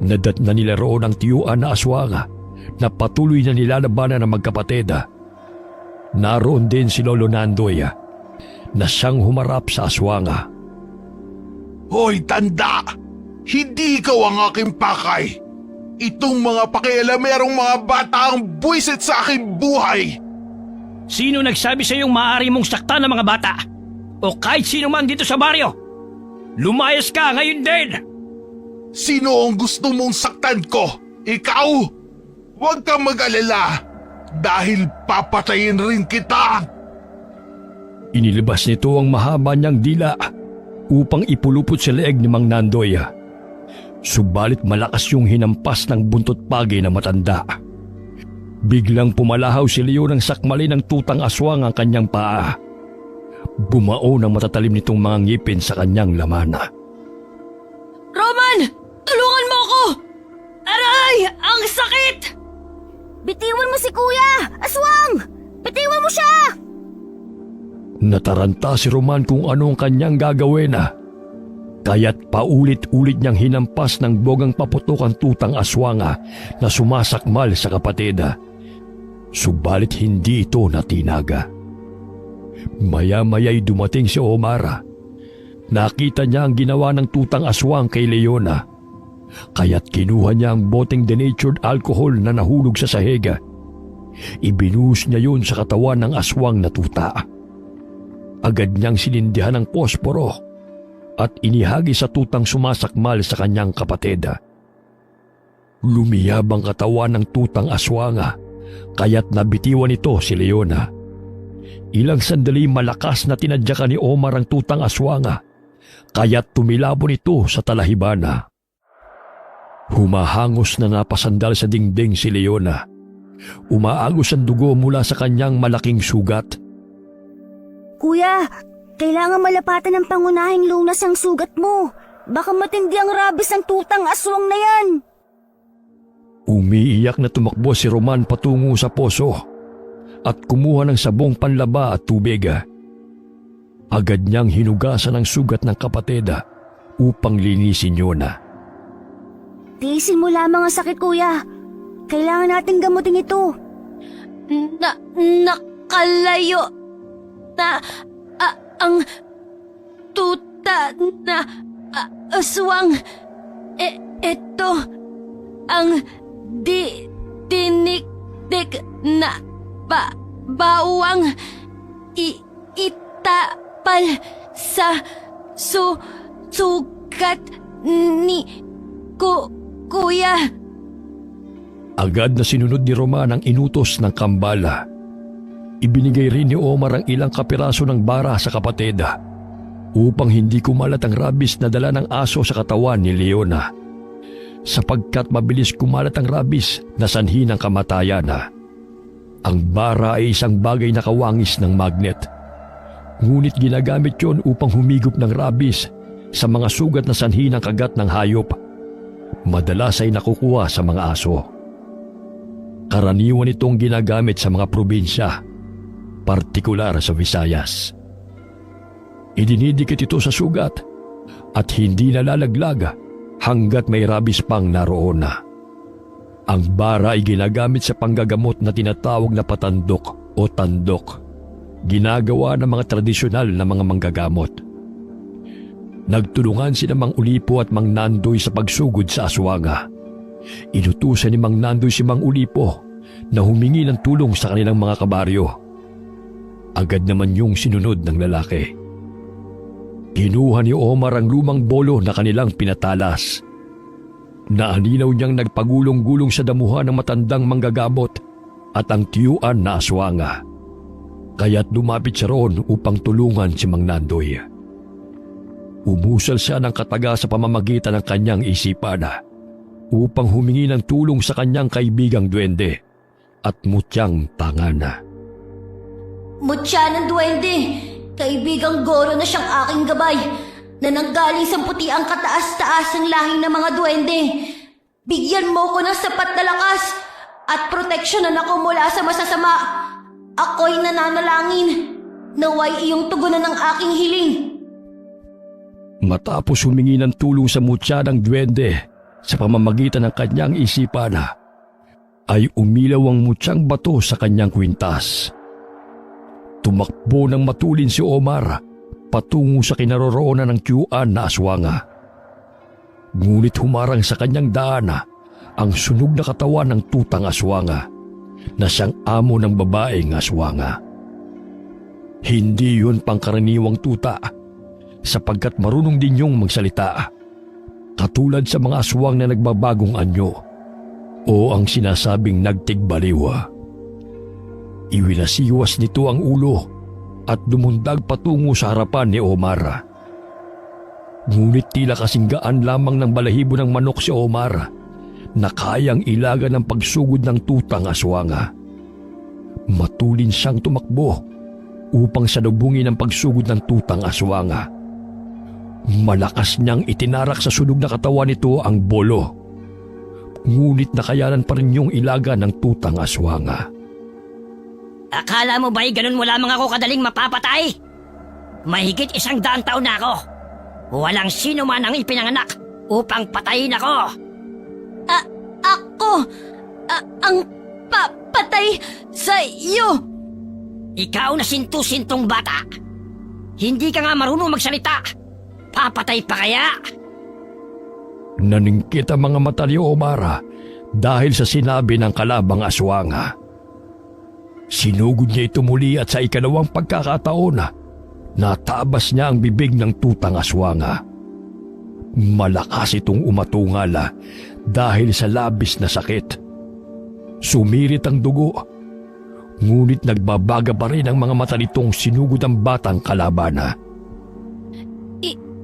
[SPEAKER 1] Nadatna nila roon ang tiyuan na aswanga na patuloy na nilalabanan ng magkapatid. Naroon din si Lolo Nandoy na siyang humarap sa aswanga.
[SPEAKER 7] Hoy, tanda! Hindi ikaw ang aking pakay! Itong mga pakialamerong mga bata ang buwisit sa aking buhay!
[SPEAKER 3] Sino nagsabi sa iyong maaari mong saktan ng mga bata? O kahit sino man dito sa baryo? Lumayas ka ngayon din!
[SPEAKER 7] Sino ang gusto mong saktan ko? Ikaw? Huwag kang mag-alala dahil papatayin rin kita!
[SPEAKER 1] Inilabas nito ang mahaba niyang dila upang ipulupot sa leeg ni Mang Nandoy. Subalit malakas yung hinampas ng buntot pagi na matanda. Biglang pumalahaw si Leo ng sakmali ng tutang aswang ang kanyang paa. Bumao ng matatalim nitong mga ngipin sa kanyang laman.
[SPEAKER 4] Roman! Tulungan mo ako! Aray! Ang sakit!
[SPEAKER 6] Bitiwan mo si Kuya! Aswang! Bitiwan mo siya!
[SPEAKER 1] Nataranta si Roman kung ano ang kanyang gagawin. Kaya't paulit-ulit niyang hinampas ng bogang paputok ang tutang aswanga na sumasakmal sa kapatid. Subalit hindi ito natinaga. Maya-maya'y dumating si Omar. Nakita niya ang ginawa ng tutang aswang kay Leona. Kaya't kinuha niya ang boteng denatured alcohol na nahulog sa sahig. Ibinuhos niya yun sa katawan ng aswang na tuta. Agad niyang sinindihan ng posporo at inihagi sa tutang sumasakmal sa kanyang kapatid. Lumiyab ang katawan ng tutang aswanga, kaya't nabitiwan ito si Leona. Ilang sandali malakas na tinadyakan ni Omar ang tutang aswanga, kaya't tumilabon ito sa talahibana. Humahangos na napasandal sa dingding si Leona. Umaagos ang dugo mula sa kanyang malaking sugat.
[SPEAKER 6] Kuya, Kailangan malapatan ng pangunahing lunas ang sugat mo. Baka matindi ang rabies ng tutang aswang na yan.
[SPEAKER 1] Umiiyak na tumakbo si Roman patungo sa poso at kumuha ng sabong panlaba at tubig. Agad niyang hinugasan ang sugat ng kapatid upang linisin yun.
[SPEAKER 6] Tiisin mo lamang ang sakit, kuya. Kailangan nating gamutin ito.
[SPEAKER 4] Nakalayo na ang tuta na aswang. Ito ang tiniktik na bawang itapal sa sugat ni kuya.
[SPEAKER 1] Agad na sinunod ni Roman ang inutos ng kambala. Ibinigay rin ni Omar ang ilang kapiraso ng bara sa kapatid upang hindi kumalat ang rabis na dala ng aso sa katawan ni Leona. Sapagkat mabilis kumalat ang rabis na sanhi ng kamatayan. Ang bara ay isang bagay na kawangis ng magnet. Ngunit ginagamit yon upang humigop ng rabis sa mga sugat na sanhi ng kagat ng hayop. Madalas ay nakukuha sa mga aso. Karaniwan itong ginagamit sa mga probinsya, partikular sa Visayas. Idinidikit ito sa sugat at hindi nalalaglag hanggat may rabis pang naroon. Ang bara ay ginagamit sa panggagamot na tinatawag na patandok o tandok, ginagawa ng mga tradisyonal na mga manggagamot. Nagtulungan sina Mang Ulipo at Mang Nandoy sa pagsugod sa aswanga. Inutusan ni Mang Nandoy si Mang Ulipo na humingi ng tulong sa kanilang mga kabaryo. Agad naman yung sinunod ng lalaki. Kinuha ni Omar ang lumang bolo na kanilang pinatalas. Naaninaw niyang nagpagulong-gulong sa damuhan ng matandang manggagamot at ang tiyuan na aswanga. Kaya't lumapit siya roon upang tulungan si Mang Nandoy. Umusal siya ng kataga sa pamamagitan ng kanyang isipan upang humingi ng tulong sa kanyang kaibigang duwende at mutyang tangan.
[SPEAKER 4] Mutya ng duwende, kaibigang Goro na siyang aking gabay, na nanggaling sa puti ang kataas-taas ng lahi ng mga duwende. Bigyan mo ko ng sapat na lakas at proteksyonan ako mula sa masasama. Ako'y nananalangin, naway iyong tugunan ng aking hiling.
[SPEAKER 1] Matapos humingi ng tulong sa mutya ng duwende sa pamamagitan ng kanyang isipan, ay umilaw ang mutyang bato sa kanyang kwintas. Tumakbo ng matulin si Omar patungo sa kinaroroonan ng tiyuan na aswanga. Ngunit humarang sa kanyang daan ang sunog na katawan ng tutang aswanga na siyang amo ng babaeng aswanga. Hindi yun pangkaraniwang tuta sapagkat marunong din yung magsalita, katulad sa mga aswang na nagbabagong anyo o ang sinasabing nagtigbaliwa. Iwinasiwas nito ang ulo at dumundag patungo sa harapan ni Omar. Ngunit tila kasinggaan lamang ng balahibo ng manok si Omar na kayang ilaga ng pagsugod ng tutang aswanga. Matulin siyang tumakbo upang salubungin ang pagsugod ng tutang aswanga. Malakas niyang itinarak sa sunog na katawan nito ang bolo. Ngunit nakayanan pa rin yung ilaga ng tutang aswanga.
[SPEAKER 8] Akala mo ba'y ganun mo lamang ako kadaling mapapatay? Mahigit 100 taon na ako. Walang sino man ang ipinanganak upang patayin ako.
[SPEAKER 4] Ako ang papatay sa iyo.
[SPEAKER 8] Ikaw na sintu-sintong bata. Hindi ka nga marunong magsalita. Papatay pa kaya?
[SPEAKER 1] Naningkit ang mga mata ni Omar dahil sa sinabi ng kalabang aswanga. Sinugod niya ito muli at sa ikalawang pagkakataon natabas niya ang bibig ng tutang aswanga. Malakas itong umatungal dahil sa labis na sakit. Sumirit ang dugo, ngunit nagbabaga pa rin ang mga mata nitong sinugod ang batang kalaban.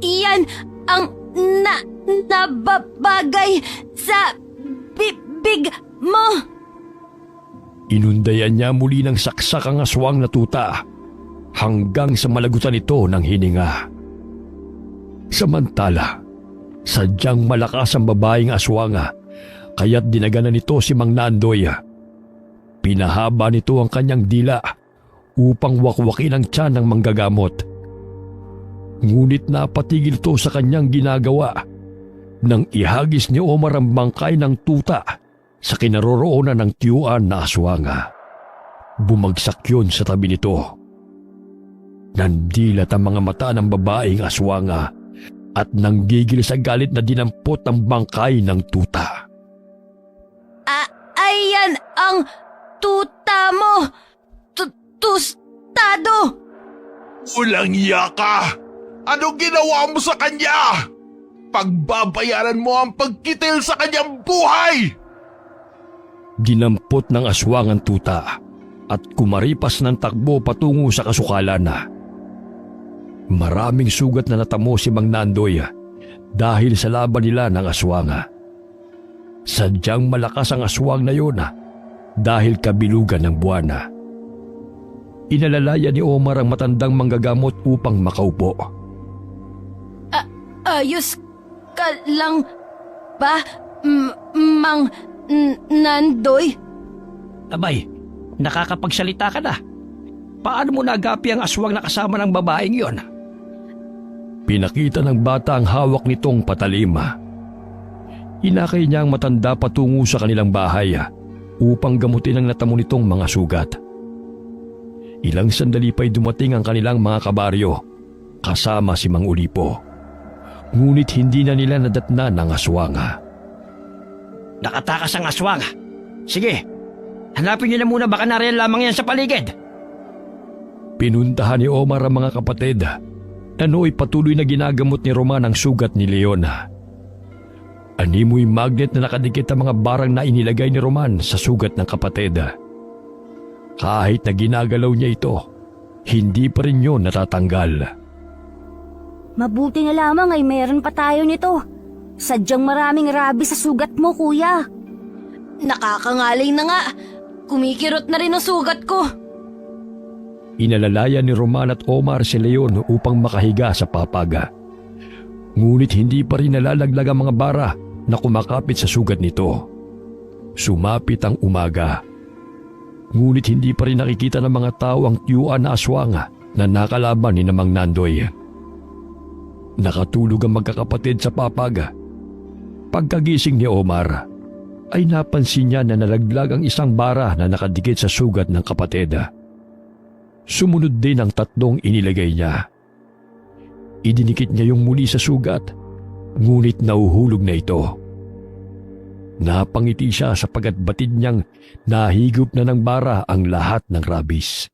[SPEAKER 4] Iyan ang nababagay sa bibig mo.
[SPEAKER 1] Inundayan niya muli ng saksak ang aswang na tuta hanggang sa malagutan ito ng hininga. Samantala, sadyang malakas ang babaeng aswanga kaya't dinaganan nito si Mang Nandoy. Pinahaba nito ang kanyang dila upang wakwakin ang tiyan ng manggagamot. Ngunit napatigil ito sa kanyang ginagawa nang ihagis ni Omar ang bangkay ng tuta sa kinaroroonan ng tiyuan na aswanga. Bumagsak yun sa tabi nito. Nandilat ang mga mata ng babaeng aswanga at nanggigil sa galit na dinampot ang bangkay ng tuta.
[SPEAKER 4] Ayan ang tuta mo! Tustado!
[SPEAKER 7] Ulang iya ka! Anong ginawa mo sa kanya? Pagbabayaran mo ang pagkitil sa kanyang buhay!
[SPEAKER 1] Dinampot ng aswang ang tuta at kumaripas ng takbo patungo sa kasukalan. Maraming sugat na natamo si Mang Nandoy dahil sa laban nila ng aswanga. Sadyang malakas ang aswang na yun dahil kabilugan ng buwan. Inalalaya ni Omar ang matandang manggagamot upang makaupo.
[SPEAKER 4] Ayos ka lang ba, Mang Nandoy?
[SPEAKER 3] Abay, nakakapagsalita ka na. Paano mo nagapi ang aswang na kasama ng babaeng yon?
[SPEAKER 1] Pinakita ng bata ang hawak nitong patalima. Inakay niya ang matanda patungo sa kanilang bahay upang gamutin ang natamo nitong mga sugat. Ilang sandali pa'y dumating ang kanilang mga kabaryo kasama si Mang Ulipo. Ngunit hindi na nila nadatna ng aswanga.
[SPEAKER 3] Nakatakas ang aswang. Sige, hanapin niyo na muna, baka nariyan lamang yan sa paligid.
[SPEAKER 1] Pinuntahan ni Omar ang mga kapatid na nooy patuloy na ginagamot ni Roman ang sugat ni Leon. Animoy magnet na nakadikit ang mga barang na inilagay ni Roman sa sugat ng kapatid. Kahit na ginagalaw niya ito, hindi pa rin yun natatanggal.
[SPEAKER 6] Mabuti na lamang ay meron pa tayo nito. Sadyang maraming rabies sa sugat mo, kuya.
[SPEAKER 4] Nakakangalay na nga. Kumikirot na rin ang sugat ko.
[SPEAKER 1] Inalalaya ni Roman at Omar si Leon upang makahiga sa papaga. Ngunit hindi pa rin nalalaglag ang mga bara na kumakapit sa sugat nito. Sumapit ang umaga. Ngunit hindi pa rin nakikita ng mga tao ang tiyuan na aswang na nakalaban ni Mang Nandoy. Nakatulog ang magkakapatid sa papaga. Pagkagising ni Omar, ay napansin niya na nalaglag ang isang bara na nakadikit sa sugat ng kapatid. Sumunod din ang tatlong inilagay niya. Idinikit niya yung muli sa sugat, ngunit nauhulog na ito. Napangiti siya sapagat batid niyang nahigop na ng bara ang lahat ng rabies.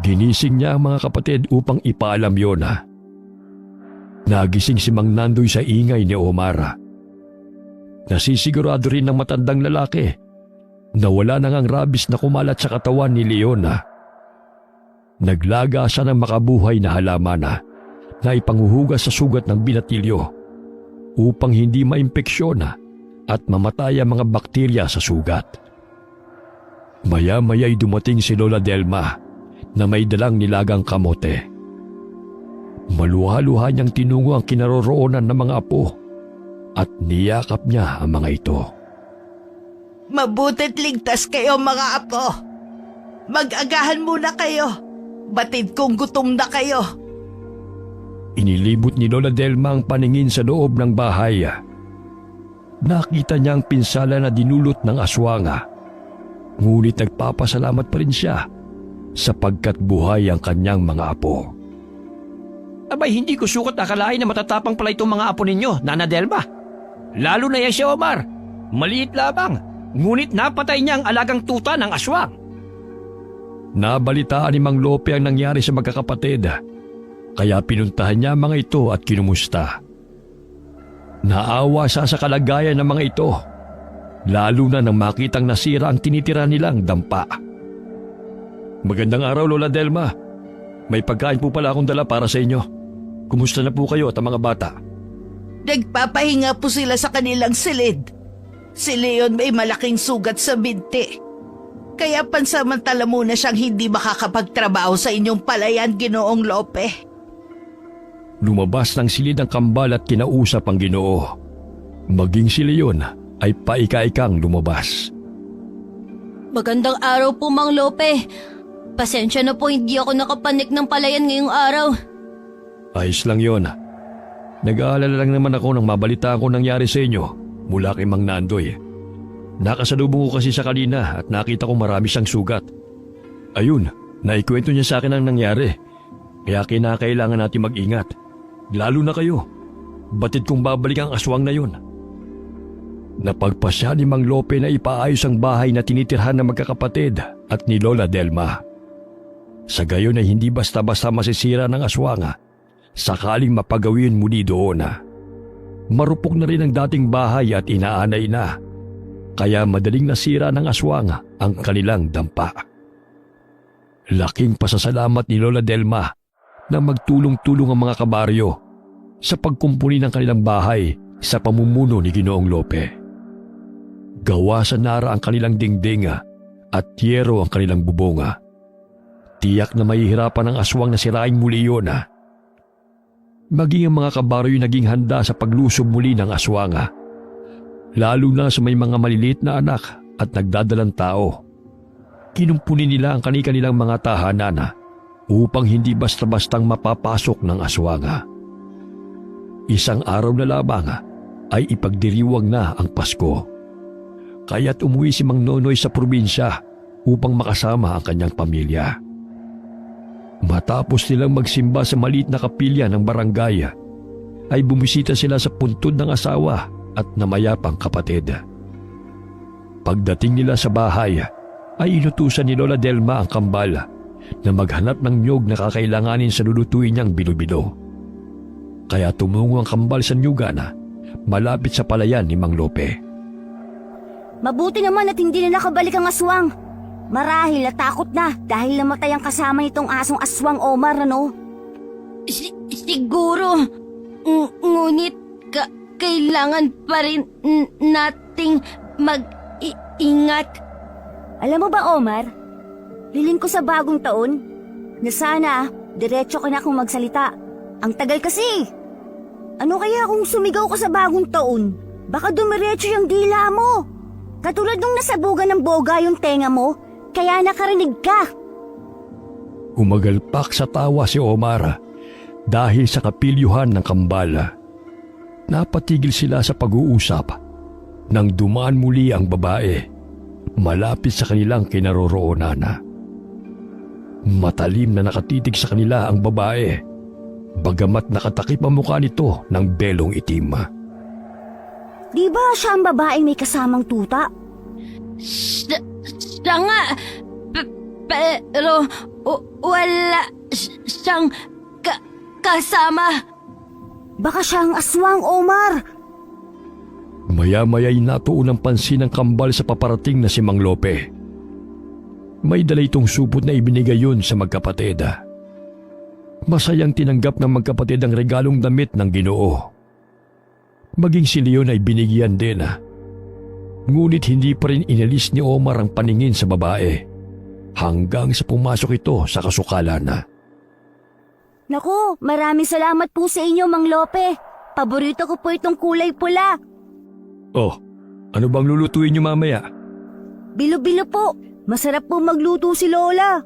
[SPEAKER 1] Ginising niya ang mga kapatid upang ipaalam yon. Nagising si Mang Nandoy sa ingay ni Omar. Nasisigurado rin ng matandang lalaki na wala nang ang rabies na kumalat sa katawan ni Leona. Naglaga siya ng makabuhay na halaman na ipanguhugas sa sugat ng binatilyo upang hindi maimpeksyon at mamatay ang mga bakterya sa sugat. Maya-maya'y dumating si Lola Delma na may dalang nilagang kamote. Maluha-luha niyang tinungo ang kinaroroonan ng mga apo at niyakap niya ang mga ito.
[SPEAKER 5] Mabuti't ligtas kayo mga apo. Mag-agahan muna kayo. Batid kong gutom na kayo.
[SPEAKER 1] Inilibot ni Lola Delma ang paningin sa loob ng bahay. Nakita niya ang pinsala na dinulot ng aswanga. Ngunit nagpapasalamat pa rin siya sapagkat buhay ang kanyang mga apo.
[SPEAKER 3] Abay, hindi ko sukat akalain na matatapang pala itong mga apo ninyo, Nana Delma. Lalo na yan si Omar. Maliit lamang, ngunit napatay niya ang alagang tuta ng aswang.
[SPEAKER 1] Nabalitaan ni Mang Lope ang nangyari sa magkakapatid, kaya pinuntahan niya mga ito at kinumusta. Naawa siya sa kalagayan ng mga ito, lalo na nang makitang nasira ang tinitira nilang dampa. Magandang araw, Lola Delma. May pagkain po pala akong dala para sa inyo. Kumusta na po kayo at ang mga bata?
[SPEAKER 5] Nagpapahinga po sila sa kanilang silid. Si Leon may malaking sugat sa binti. Kaya pansamantala muna siyang hindi makakapagtrabaho sa inyong palayan, Ginoong Lope.
[SPEAKER 1] Lumabas ng silid ang kambal at kinausap ang Ginoo. Maging si Leon ay paika-ikang lumabas.
[SPEAKER 4] Magandang araw po, Mang Lope. Pasensya na po, hindi ako nakapanik ng palayan ngayong araw.
[SPEAKER 1] Ayos lang yon. Nag-aalala lang naman ako nang mabalita ko nangyari sa inyo mula kay Mang Nandoy. Nakasalubong ko kasi sa kanina at nakita ko marami siyang sugat. Ayun, naikwento niya sa akin ang nangyari. Kaya kinakailangan natin mag-ingat. Lalo na kayo. Batid kong babalik ang aswang na yun. Napagpasya ni Mang Lope na ipaayos ang bahay na tinitirhan ng magkakapatid at ni Lola Delma. Sa gayon ay hindi basta-basta masisira ng aswang sakaling mapagawin muli doon. Marupok na rin ang dating bahay at inaanay na. Kaya madaling nasira ng aswang ang kanilang dampa. Laking pasasalamat ni Lola Delma na magtulong-tulong ang mga kabaryo sa pagkumpuni ng kanilang bahay sa pamumuno ni Ginoong Lope. Gawa sa nara ang kanilang dingding at yero ang kanilang bubonga. Tiyak na mahihirapan ang aswang na sirain muli yun. Maging ang mga kabaryo naging handa sa paglusob muli ng aswang. Lalo na sa may mga maliliit na anak at nagdadalang tao. Kinumpuni nila ang kanilang mga tahanan upang hindi basta-bastang mapapasok ng aswang. Isang araw na lamang ay ipagdiriwang na ang Pasko. Kaya't umuwi si Mang Nonoy sa probinsya upang makasama ang kanyang pamilya. Matapos nilang magsimba sa maliit na kapilya ng barangay, ay bumisita sila sa puntod ng asawa at namayapang kapatid. Pagdating nila sa bahay, ay inutusan ni Lola Delma ang kambal na maghanap ng niyog na kakailanganin sa lulutuin niyang bilo-bilo. Kaya tumungo ang kambal sa niyugan malapit sa palayan ni Mang Lope.
[SPEAKER 6] Mabuti naman at hindi na nakabalik ang aswang. Marahil natakot na dahil namatay ang kasama nitong asong aswang, Omar, ano?
[SPEAKER 4] Siguro. Ngunit kailangan pa rin nating mag-ingat.
[SPEAKER 6] Alam mo ba, Omar? Hiling ko sa bagong taon na sana diretso ka na akong magsalita. Ang tagal kasi. Ano kaya kung sumigaw ka sa bagong taon? Baka dumiretso yung dila mo. Katulad nung nasabugan ng boga yung tenga mo, kaya nakarinig ka.
[SPEAKER 1] Umagalpak sa tawa si Omar dahil sa kapilyuhan ng kambal. Napatigil sila sa pag-uusap nang dumaan muli ang babae malapit sa kanilang kinaroroonan. Matalim na nakatitig sa kanila ang babae, bagamat nakatakip ang mukha nito ng belong itim.
[SPEAKER 6] Di ba siya ang babaeng may kasamang tuta?
[SPEAKER 4] Siya nga. Pero wala siyang kasama.
[SPEAKER 6] Baka siya ang aswang, Omar.
[SPEAKER 1] Maya-maya'y natuon ng pansin ng kambal sa paparating na si Mang Lope. May dala itong supot na ibinigay yun sa magkapatid. Masayang tinanggap ng magkapatid ang regalong damit ng Ginoo. Maging si Leon ay binigyan din. Ngunit hindi pa rin inalis ni Omar ang paningin sa babae hanggang sa pumasok ito sa kasukalan.
[SPEAKER 6] Naku, maraming salamat po sa inyo, Mang Lope. Paborito ko po itong kulay pula.
[SPEAKER 1] Oh, ano bang lulutuin niyo mamaya?
[SPEAKER 6] Bilo-bilo po. Masarap po magluto si Lola.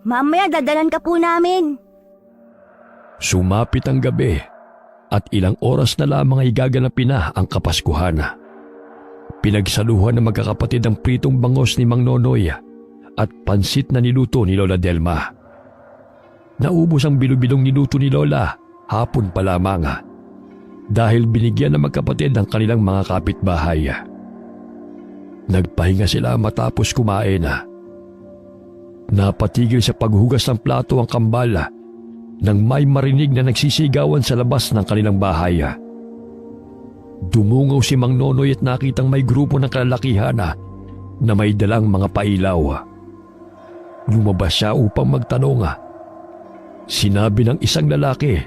[SPEAKER 6] Mamaya dadalan ka po namin.
[SPEAKER 1] Sumapit ang gabi at ilang oras na lamang ay gaganapin na ang Kapaskuhan. Pinagsaluhan ng magkakapatid ang pritong bangos ni Mang Nonoy at pansit na niluto ni Lola Delma. Naubos ang bilo-bilong niluto ni Lola hapon pa lamang dahil binigyan ng magkapatid ang kanilang mga kapitbahay. Nagpahinga sila matapos kumain. Napatigil sa paghugas ng plato ang kambal nang may marinig na nagsisigawan sa labas ng kanilang bahay. Dumungaw si Mang Nonoy at nakitang may grupo ng kalalakihan na may dalang mga pailaw. Lumabas siya upang magtanong. Sinabi ng isang lalaki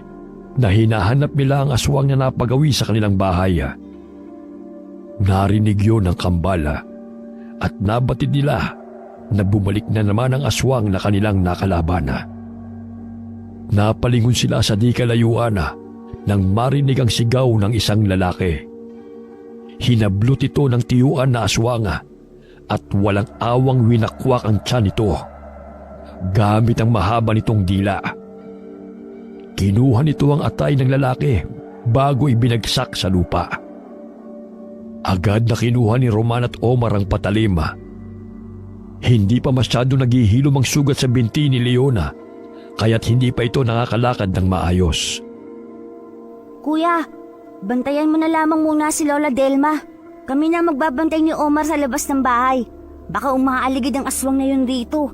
[SPEAKER 1] na hinahanap nila ang aswang na napagawi sa kanilang bahay. Narinig yun ng kambal at nabatid nila na bumalik na naman ang aswang na kanilang nakalaban. Napalingon sila sa di kalayuan nang marinig ang sigaw ng isang lalaki. Hinablot ito ng tiyuan na aswang at walang awang winakwak ang tiyan nito gamit ang mahaba nitong dila. Kinuha nito ang atay ng lalaki bago ibinagsak sa lupa. Agad na kinuha ni Roman at Omar ang patalim. Hindi pa masyado naghihilom ang sugat sa binti ni Leona, kaya't hindi pa ito nakakalakad ng maayos.
[SPEAKER 6] Kuya, bantayan mo na lamang muna si Lola Delma. Kami na magbabantay ni Omar sa labas ng bahay. Baka umaaligid ang aswang na yun rito.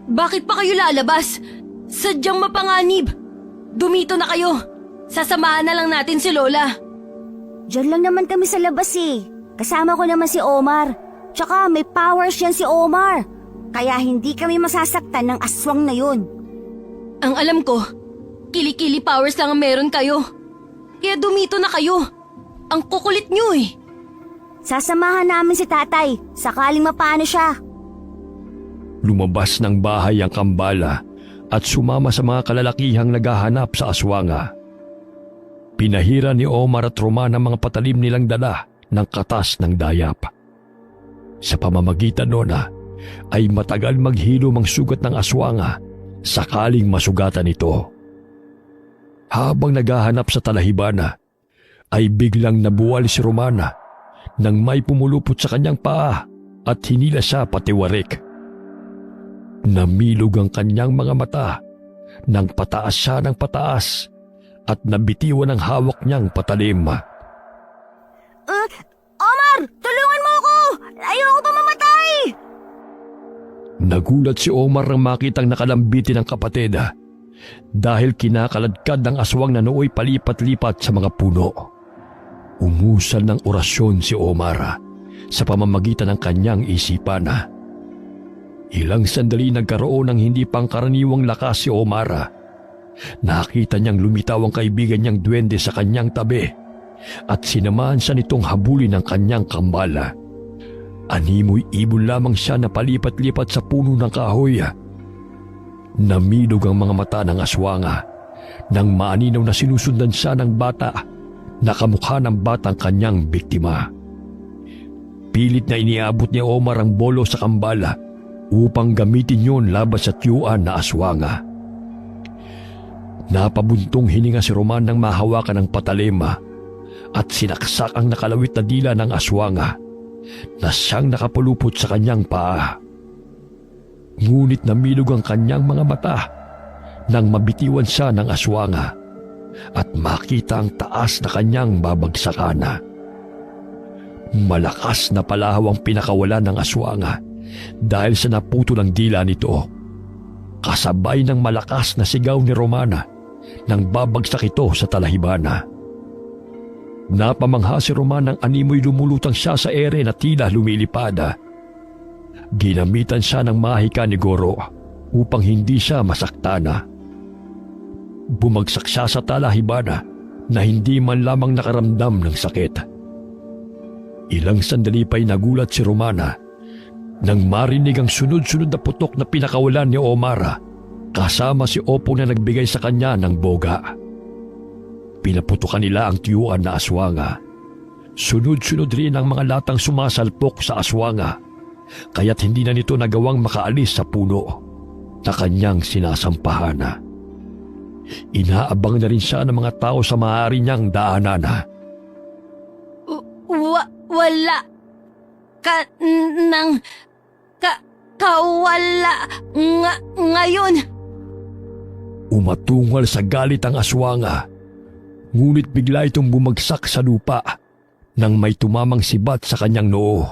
[SPEAKER 4] Bakit pa kayo lalabas? Sadyang mapanganib. Dumito na kayo. Sasamahan na lang natin si Lola.
[SPEAKER 6] Diyan lang naman kami sa labas eh. Kasama ko naman si Omar. Tsaka may powers yan si Omar. Kaya hindi kami masasaktan ng aswang na yun.
[SPEAKER 4] Ang alam ko, kilikili powers lang ang meron kayo. Kaya dumito na kayo. Ang kukulit nyo eh.
[SPEAKER 6] Sasamahan namin si tatay, sakaling mapano siya.
[SPEAKER 1] Lumabas ng bahay ang kambala at sumama sa mga kalalakihang naghahanap sa aswanga. Pinahira ni Omar at Roman ang mga patalim nilang dala ng katas ng dayap. Sa pamamagitan noon ay matagal maghilom ang sugat ng aswanga sakaling masugatan ito. Habang naghahanap sa talahibana ay biglang nabuwal si Romana nang may pumulupot sa kanyang paa at hinila siya patiwarik. Namilog ang kanyang mga mata nang pataas siya ng pataas at nabitiwan ang hawak niyang patalim.
[SPEAKER 6] Omar, tulungan mo ako! Ayoko pa mamatay!
[SPEAKER 1] Nagulat si Omar nang makitang nakalambitin ang kapatid dahil kinakaladkad ng aswang na nooy palipat-lipat sa mga puno. Umusal ng orasyon si Omar sa pamamagitan ng kanyang isipan. Ilang sandali nagkaroon ng hindi pangkaraniwang lakas si Omar. Nakita niyang lumitaw ang kaibigan niyang duwende sa kanyang tabi at sinamahan siya nitong habulin ng kanyang kambala. Animoy ibon lamang siya na palipat-lipat sa puno ng kahoy. Namilog ang mga mata ng aswanga nang maaninaw na sinusundan siya ng bata na kamukha ng batang kanyang biktima. Pilit na iniabot ni Omar ang bolo sa kambala upang gamitin yon laban sa tiyuan na aswanga. Napabuntong hininga si Roman nang mahawakan ng patalim at sinaksak ang nakalawit na dila ng aswanga na siyang nakapulupot sa kanyang paa. Ngunit namilog ang kanyang mga mata nang mabitiwan siya ng aswanga at makita ang taas na kanyang babagsakan. Malakas na palahaw ang pinakawalan ng aswanga dahil sa naputo ng dila nito. Kasabay ng malakas na sigaw ni Romana nang babagsak ito sa talahibana. Napamangha si Roman ng animoy lumulutang siya sa ere na tila lumilipad. Ginamitan siya ng mahika ni Goro upang hindi siya masaktana. Bumagsak siya sa talahibana na hindi man lamang nakaramdam ng sakit. Ilang sandali pa'y nagulat si Romana nang marinig ang sunod-sunod na putok na pinakawalan ni Omar kasama si Opo na nagbigay sa kanya ng boga. Pinaputukan nila ang tiyuan na aswanga. Sunod-sunod rin ang mga latang sumasalpok sa aswanga kaya't hindi na nito nagawang makaalis sa puno na kanyang sinasampahan. Inaabang na rin siya ng mga tao sa maaari niyang daanan.
[SPEAKER 4] Wala ka nang kawala ngayon.
[SPEAKER 1] Umatungal sa galit ang aswanga, ngunit bigla itong bumagsak sa lupa nang may tumamang sibat sa kanyang noo.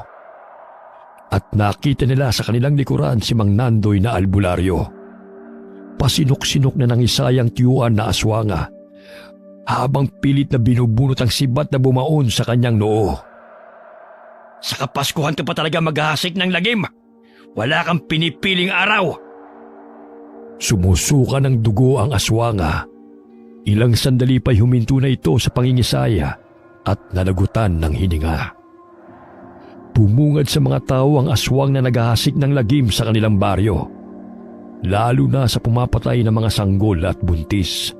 [SPEAKER 1] At nakita nila sa kanilang likuran si Mang Nandoy na albularyo. Pasinok-sinok na ng isayang tiyuan na aswanga habang pilit na binubunot ang sibat na bumaon sa kanyang noo.
[SPEAKER 2] Sa Kapaskuhan ka pa talaga maghahasik ng lagim. Wala kang pinipiling araw.
[SPEAKER 1] Sumusuka ng dugo ang aswanga. Ilang sandali pa'y huminto na ito sa pangingisaya at nalagutan ng hininga. Bumungad sa mga tao ang aswang na naghahasik ng lagim sa kanilang baryo, lalo na sa pumapatay ng mga sanggol at buntis.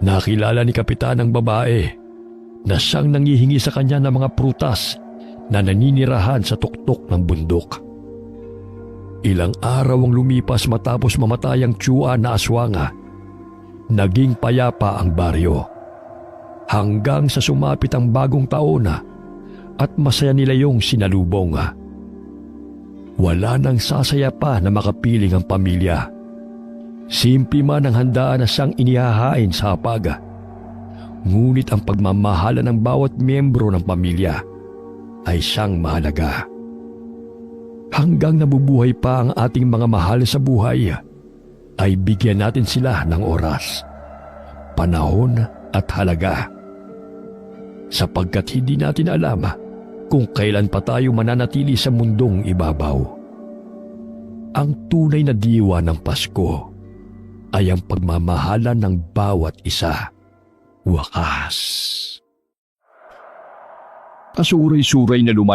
[SPEAKER 1] Nakilala ni Kapitan ang babae na siyang nangihingi sa kanya ng mga prutas na naninirahan sa tuktok ng bundok. Ilang araw ang lumipas matapos mamatay ang tiyua na aswanga. Naging payapa ang baryo. Hanggang sa sumapit ang bagong taon na at masaya nila yung sinalubong. Wala nang sasaya pa na makapiling ang pamilya. Simple man ang handaan na siyang inihahain sa hapag. Ngunit ang pagmamahala ng bawat miyembro ng pamilya ay siyang mahalaga. Hanggang nabubuhay pa ang ating mga mahal sa buhay, ay bigyan natin sila ng oras, panahon at halaga. Sapagkat hindi natin alam kung kailan pa tayo mananatili sa mundong ibabaw. Ang tunay na diwa ng Pasko ay ang pagmamahala ng bawat isa. Wakas. Kasuray-suray na lumalabas